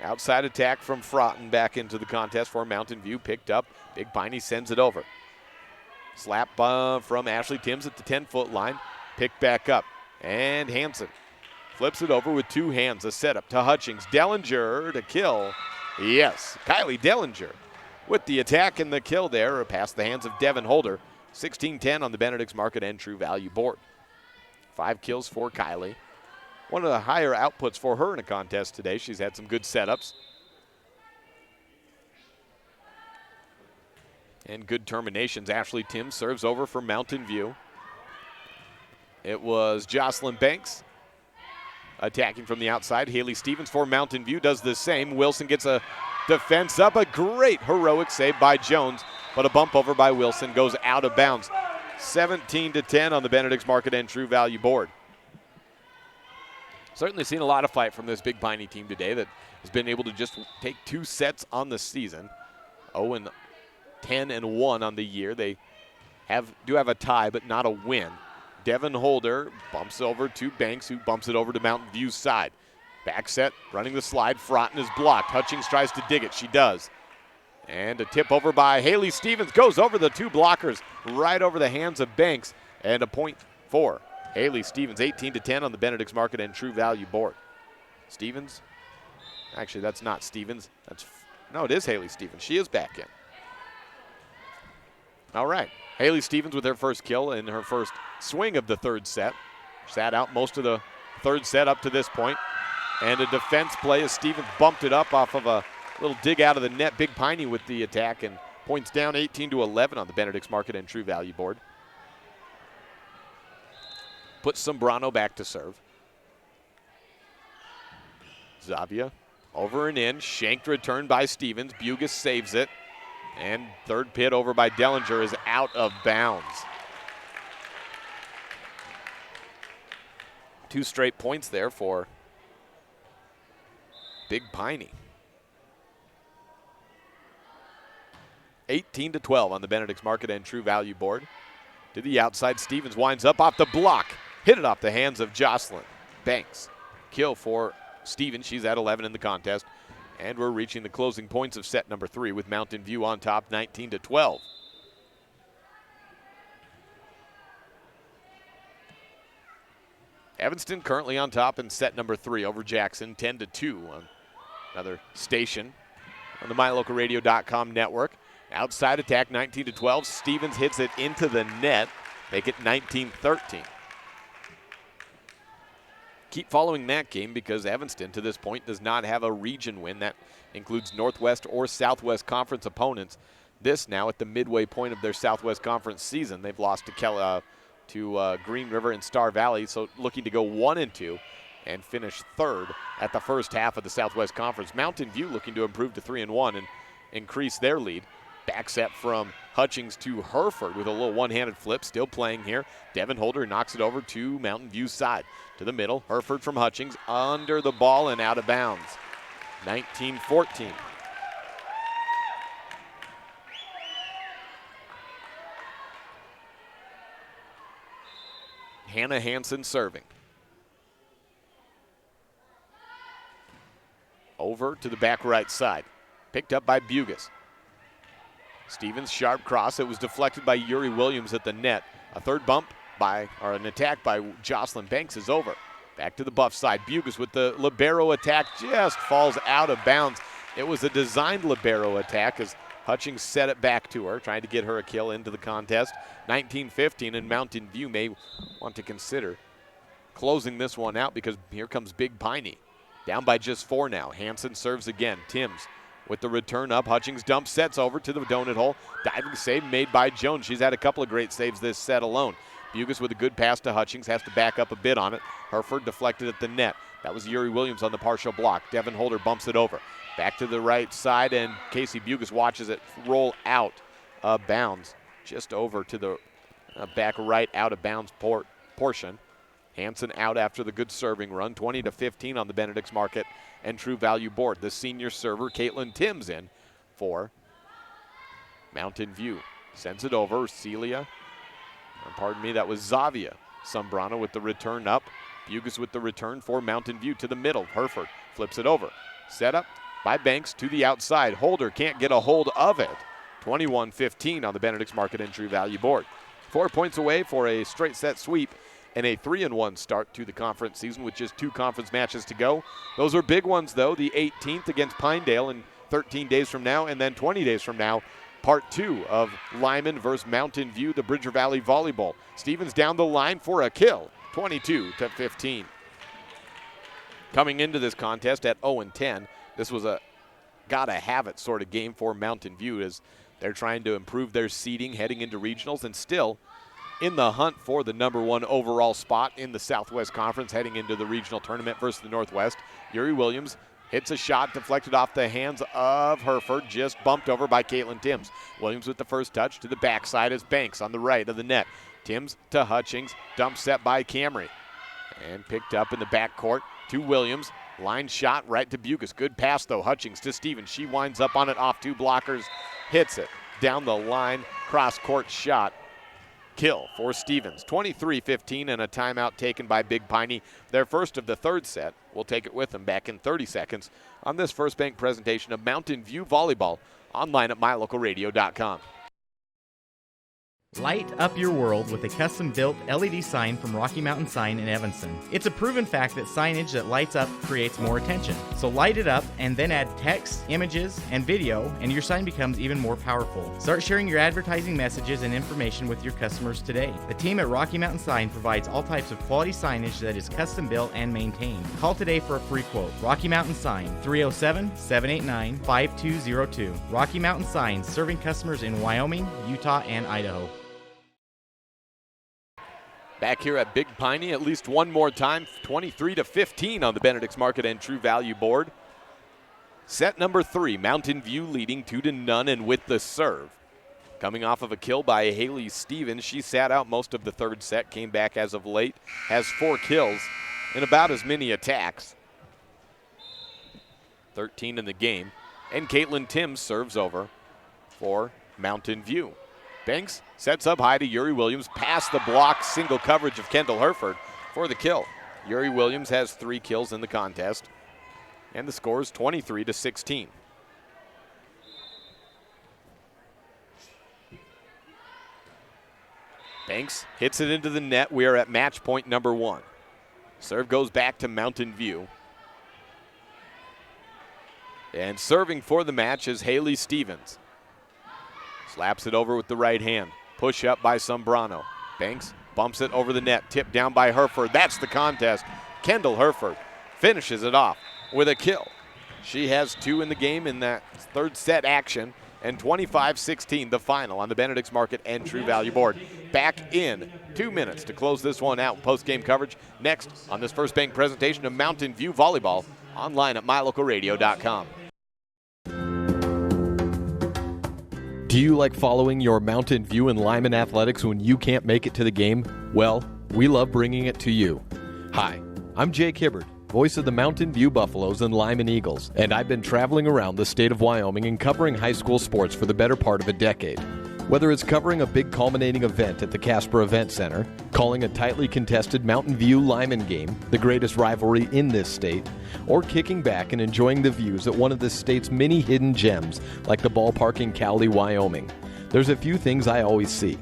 Outside attack from Frotton back into the contest for Mountain View. Picked up. Big Piney sends it over. Slap from Ashley Timms at the 10-foot line. Picked back up. And Hansen flips it over with 2 hands. A setup to Hutchings. Dellinger to kill. Yes, Kylie Dellinger with the attack and the kill there past the hands of Devin Holder. 16-10 on the Benedict's Market and True Value board. 5 kills for Kylie. One of the higher outputs for her in a contest today. She's had some good setups. And good terminations. Ashley Timms serves over for Mountain View. It was Jocelyn Banks attacking from the outside. Haley Stevens for Mountain View does the same. Wilson gets a defense up. A great heroic save by Jones, but a bump over by Wilson goes out of bounds. 17-10 on the Benedict's Market and True Value board. Certainly seen a lot of fight from this Big Piney team today that has been able to just take 2 sets on the season. 0-10-1 on the year. They do have a tie, but not a win. Devin Holder bumps over to Banks, who bumps it over to Mountain View's side. Back set, running the slide. Frotten is blocked. Hutchings tries to dig it. She does. And a tip over by Haley Stevens goes over the 2 blockers, right over the hands of Banks, and a point for Haley Stevens. 18-10 on the Benedict's Market and True Value board. Stevens, actually that's not Stevens. No, it is Haley Stevens. She is back in. All right, Haley Stevens with her first kill in her first swing of the 3rd set. Sat out most of the 3rd set up to this point. And a defense play as Stevens bumped it up off of a little dig out of the net. Big Piney with the attack, and points down 18-11 on the Benedict's Market and True Value board. Puts Sombrano back to serve. Zavia over and in. Shanked return by Stevens. Bugas saves it. And 3rd pit over by Dellinger is out of bounds. 2 straight points there for Big Piney. 18-12 on the Benedict's Market and True Value board. To the outside, Stevens winds up off the block. Hit it off the hands of Jocelyn Banks. Kill for Stevens. She's at 11 in the contest. And we're reaching the closing points of set number 3 with Mountain View on top, 19-12. Evanston currently on top in set number 3 over Jackson, 10-2 on another station on the MyLocalRadio.com network. Outside attack, 19-12. Stevens hits it into the net, make it 19-13. Keep following that game because Evanston, to this point, does not have a region win. That includes Northwest or Southwest Conference opponents. This now at the midway point of their Southwest Conference season. They've lost to Green River and Star Valley, so looking to go 1-2 and finish 3rd at the first half of the Southwest Conference. Mountain View looking to improve to 3-1 and increase their lead. Back set from Hutchings to Hereford with a little one-handed flip, still playing here. Devin Holder knocks it over to Mountain View's side. To the middle, Hereford from Hutchings, under the ball and out of bounds. 19-14. Hannah Hansen serving. Over to the back right side. Picked up by Bugas. Stevens, sharp cross. It was deflected by Yuri Williams at the net. A 3rd bump an attack by Jocelyn Banks is over. Back to the Buff side. Bugas with the libero attack just falls out of bounds. It was a designed libero attack as Hutchings set it back to her, trying to get her a kill into the contest. 19-15, and Mountain View may want to consider closing this one out because here comes Big Piney. Down by just 4 now. Hansen serves again. Timms with the return up. Hutchings dump sets over to the donut hole. Diving save made by Jones. She's had a couple of great saves this set alone. Bugas with a good pass to Hutchings. Has to back up a bit on it. Hereford deflected at the net. That was Yuri Williams on the partial block. Devin Holder bumps it over. Back to the right side, and Casey Bugas watches it roll out of bounds. Just over to the back right out of bounds portion. Hansen out after the good serving run. 20-15 on the Benedict's Market and True Value board. The senior server, Caitlin Timms, in for Mountain View. Sends it over. Celia. Pardon me, that was Zavia. Sombrano with the return up. Bugas with the return for Mountain View to the middle. Hereford flips it over. Set up by Banks to the outside. Holder can't get a hold of it. 21-15 on the Benedict's Market and True Value board. 4 points away for a straight set sweep and a 3-1 start to the conference season with just 2 conference matches to go. Those are big ones, though. The 18th against Pinedale in 13 days from now, and then 20 days from now, part 2 of Lyman versus Mountain View, the Bridger Valley Volleyball. Stevens down the line for a kill, 22-15. Coming into this contest at 0-10, this was a gotta-have-it sort of game for Mountain View as they're trying to improve their seeding heading into regionals and still in the hunt for the #1 overall spot in the Southwest Conference heading into the regional tournament versus the Northwest. Yuri Williams hits a shot deflected off the hands of Hereford, just bumped over by Caitlin Timms. Williams with the first touch to the backside as Banks on the right of the net. Timms to Hutchings, dump set by Camry. And picked up in the backcourt to Williams. Line shot right to Bucas. Good pass, though. Hutchings to Stevens. She winds up on it off 2 blockers. Hits it down the line. Cross-court shot. Kill for Stevens. 23-15 and a timeout taken by Big Piney. Their first of the third set. We'll take it with them back in 30 seconds on this First Bank presentation of Mountain View Volleyball online at mylocalradio.com. Light up your world with a custom-built LED sign from Rocky Mountain Sign in Evanston. It's a proven fact that signage that lights up creates more attention. So light it up and then add text, images, and video, and your sign becomes even more powerful. Start sharing your advertising messages and information with your customers today. The team at Rocky Mountain Sign provides all types of quality signage that is custom-built and maintained. Call today for a free quote. Rocky Mountain Sign, 307-789-5202. Rocky Mountain Sign, serving customers in Wyoming, Utah, and Idaho. Back here at Big Piney at least one more time, 23-15 on the Benedict's Market and True Value board. Set number 3, Mountain View leading 2-0 and with the serve. Coming off of a kill by Haley Stevens, she sat out most of the third set, came back as of late, has 4 kills and about as many attacks. 13 in the game. And Caitlin Timms serves over for Mountain View. Banks sets up high to Yuri Williams, past the block, single coverage of Kendall Herford for the kill. Yuri Williams has 3 kills in the contest, and the score is 23-16. Banks hits it into the net. We are at match point number 1. Serve goes back to Mountain View. And serving for the match is Haley Stevens. Slaps it over with the right hand. Push up by Sombrano. Banks bumps it over the net. Tipped down by Herford. That's the contest. Kendall Herford finishes it off with a kill. She has 2 in the game in that third set action. And 25-16 the final on the Benedict's Market and True Value board. Back in 2 minutes to close this one out. Post-game coverage next on this First Bank presentation of Mountain View Volleyball online at mylocalradio.com. Do you like following your Mountain View and Lyman athletics when you can't make it to the game? Well, we love bringing it to you. Hi, I'm Jake Hibbard, voice of the Mountain View Buffaloes and Lyman Eagles, and I've been traveling around the state of Wyoming and covering high school sports for the better part of a decade. Whether it's covering a big culminating event at the Casper Event Center, calling a tightly contested Mountain View Lyman game, the greatest rivalry in this state, or kicking back and enjoying the views at one of the state's many hidden gems like the ballpark in Cowley, Wyoming, there's a few things I always see.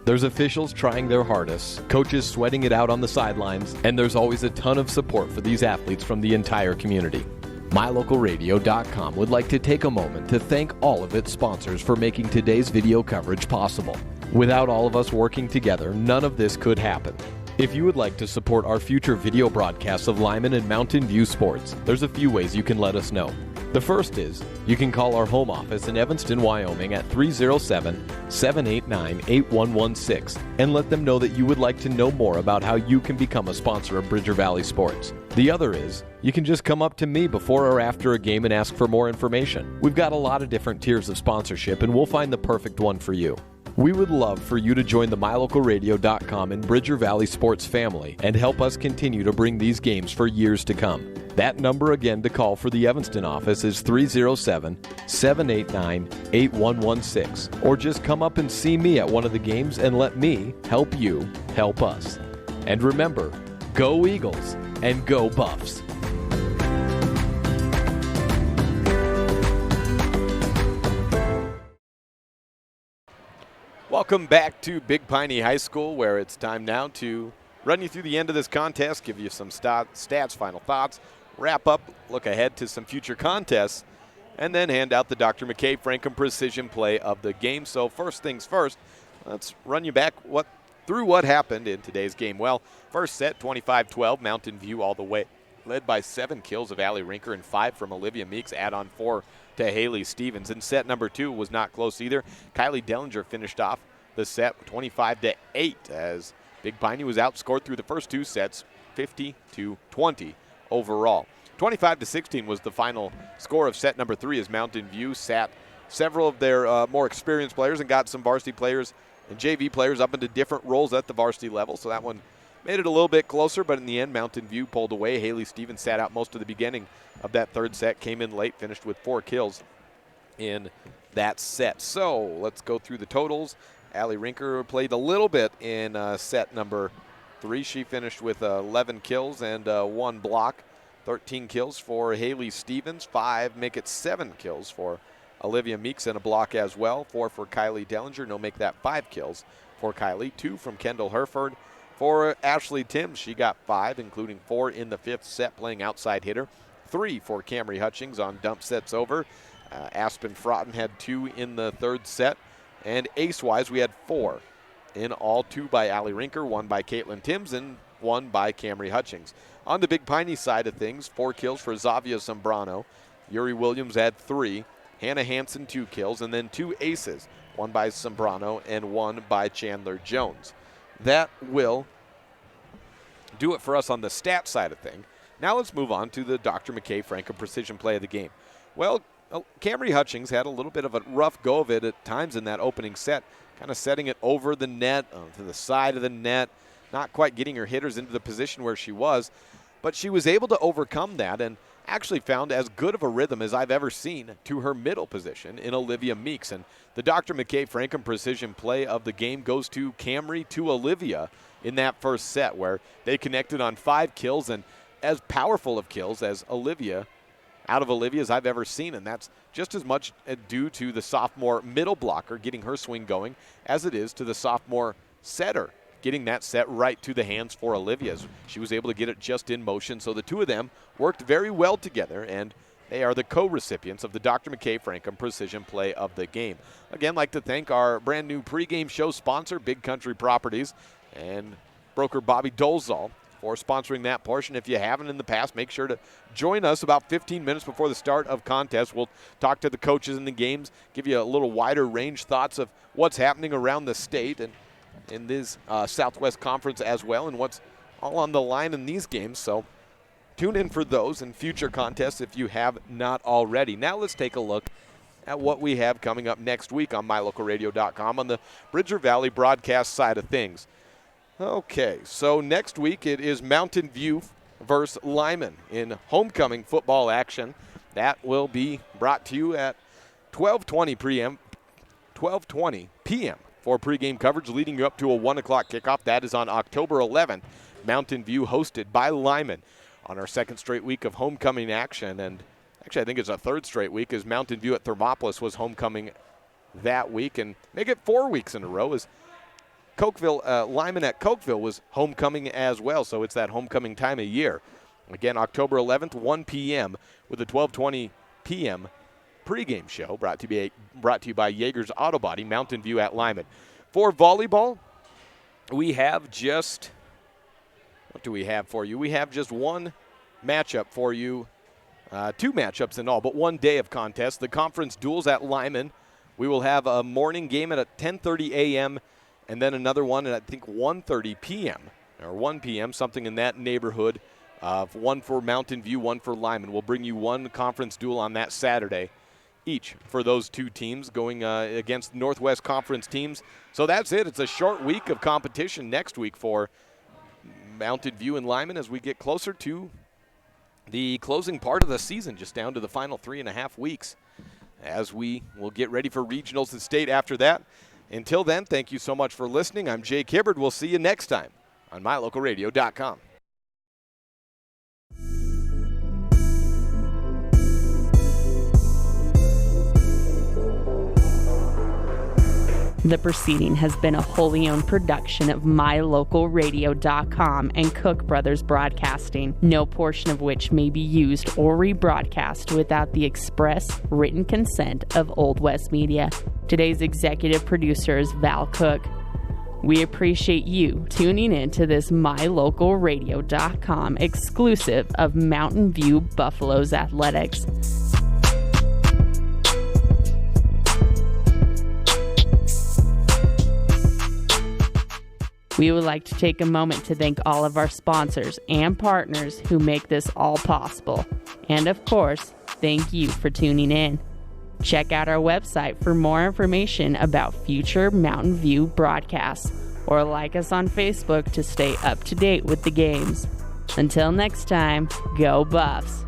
There's officials trying their hardest, coaches sweating it out on the sidelines, and there's always a ton of support for these athletes from the entire community. MyLocalRadio.com would like to take a moment to thank all of its sponsors for making today's video coverage possible. Without all of us working together, none of this could happen. If you would like to support our future video broadcasts of Lyman and Mountain View sports, there's a few ways you can let us know. The first is, you can call our home office in Evanston, Wyoming at 307-789-8116 and let them know that you would like to know more about how you can become a sponsor of Bridger Valley Sports. The other is, you can just come up to me before or after a game and ask for more information. We've got a lot of different tiers of sponsorship and we'll find the perfect one for you. We would love for you to join the MyLocalRadio.com and Bridger Valley Sports family and help us continue to bring these games for years to come. That number again to call for the Evanston office is 307-789-8116. Or just come up and see me at one of the games and let me help you help us. And remember, go Eagles and go Buffs. Welcome back to Big Piney High School, where it's time now to run you through the end of this contest, give you some stats, final thoughts, wrap up, look ahead to some future contests, and then hand out the Dr. McKay Franklin Precision Play of the game. So first things first, let's run you back through what happened in today's game. Well, first set, 25-12, Mountain View all the way, led by 7 kills of Allie Rinker and 5 from Olivia Meeks, add on 4 to Haley Stevens. And set number 2 was not close either. Kylie Dellinger finished off the set 25-8 as Big Piney was outscored through the first 2 sets 50-20 overall. 25-16 was the final score of set number 3 as Mountain View sat several of their more experienced players and got some varsity players and JV players up into different roles at the varsity level. So that one made it a little bit closer, but in the end, Mountain View pulled away. Haley Stevens sat out most of the beginning of that third set, came in late, finished with 4 kills in that set. So let's go through the totals. Allie Rinker played a little bit in set number 3. She finished with 11 kills and 1 block. 13 kills for Haley Stevens. 5 make it 7 kills for Olivia Meeks and a block as well. 4 for Kylie Dellinger. No, make that 5 kills for Kylie. 2 from Kendall Herford. For Ashley Timms, she got 5, including 4 in the 5th set playing outside hitter. 3 for Camry Hutchings on dump sets over. Aspen Froughton had 2 in the 3rd set. And ace-wise, we had 4 in all. 2 by Allie Rinker, 1 by Caitlin Timms, and 1 by Camry Hutchings. On the Big Piney side of things, 4 kills for Zavia Zambrano. Yuri Williams had 3. Hannah Hansen, 2 kills, and then 2 aces, 1 by Zambrano and 1 by Chandler Jones. That will do it for us on the stat side of things. Now let's move on to the Dr. McKay Franklin precision play of the game. Well, Camry Hutchings had a little bit of a rough go of it at times in that opening set, kind of setting it over the net, to the side of the net, not quite getting her hitters into the position where she was, but she was able to overcome that and actually found as good of a rhythm as I've ever seen to her middle position in Olivia Meeks. And the Dr. McKay Franklin precision play of the game goes to Camry to Olivia in that first set, where they connected on 5 kills, and as powerful of kills as Olivia, out of Olivia, as I've ever seen. And that's just as much due to the sophomore middle blocker getting her swing going as it is to the sophomore setter getting that set right to the hands for Olivia. She was able to get it just in motion. So the two of them worked very well together, and they are the co-recipients of the Dr. McKay Franklin precision play of the game. Again, like to thank our brand new pregame show sponsor, Big Country Properties, and broker Bobby Dolezal for sponsoring that portion. If you haven't in the past, make sure to join us about 15 minutes before the start of contest. We'll talk to the coaches in the games, give you a little wider range thoughts of what's happening around the state and in this Southwest Conference as well, and what's all on the line in these games. So tune in for those and future contests if you have not already. Now let's take a look at what we have coming up next week on MyLocalRadio.com on the Bridger Valley broadcast side of things. Okay, so next week it is Mountain View versus Lyman in homecoming football action. That will be brought to you at 12:20 p.m. for pregame coverage, leading you up to a 1 o'clock kickoff. That is on October 11th. Mountain View hosted by Lyman on our second straight week of homecoming action. And actually, I think it's a third straight week, as Mountain View at Thermopolis was homecoming that week. And make it 4 weeks in a row, as Lyman at Cokeville was homecoming as well. So it's that homecoming time of year. Again, October 11th, 1 p.m. with a 12:20 p.m. pregame show brought to you by Yeager's Auto Body, Mountain View at Lyman. For volleyball, we have just, what do we have for you? We have just one matchup for you, 2 matchups in all, but 1 day of contest. The conference duels at Lyman. We will have a morning game at 10:30 a.m. and then another one at, I think, 1:30 p.m. or 1 p.m., something in that neighborhood. One for Mountain View, one for Lyman. We'll bring you one conference duel on that Saturday each for those 2 teams going against Northwest Conference teams. So that's it. It's a short week of competition next week for Mountain View and Lyman as we get closer to the closing part of the season, just down to the final 3.5 weeks, as we will get ready for regionals and state after that. Until then, thank you so much for listening. I'm Jake Hibbard. We'll see you next time on MyLocalRadio.com. The proceeding has been a wholly owned production of MyLocalRadio.com and Cook Brothers Broadcasting, no portion of which may be used or rebroadcast without the express written consent of Old West Media. Today's executive producer is Val Cook. We appreciate you tuning in to this MyLocalRadio.com exclusive of Mountain View Buffaloes Athletics. We would like to take a moment to thank all of our sponsors and partners who make this all possible. And of course, thank you for tuning in. Check out our website for more information about future Mountain View broadcasts or like us on Facebook to stay up to date with the games. Until next time, go Buffs!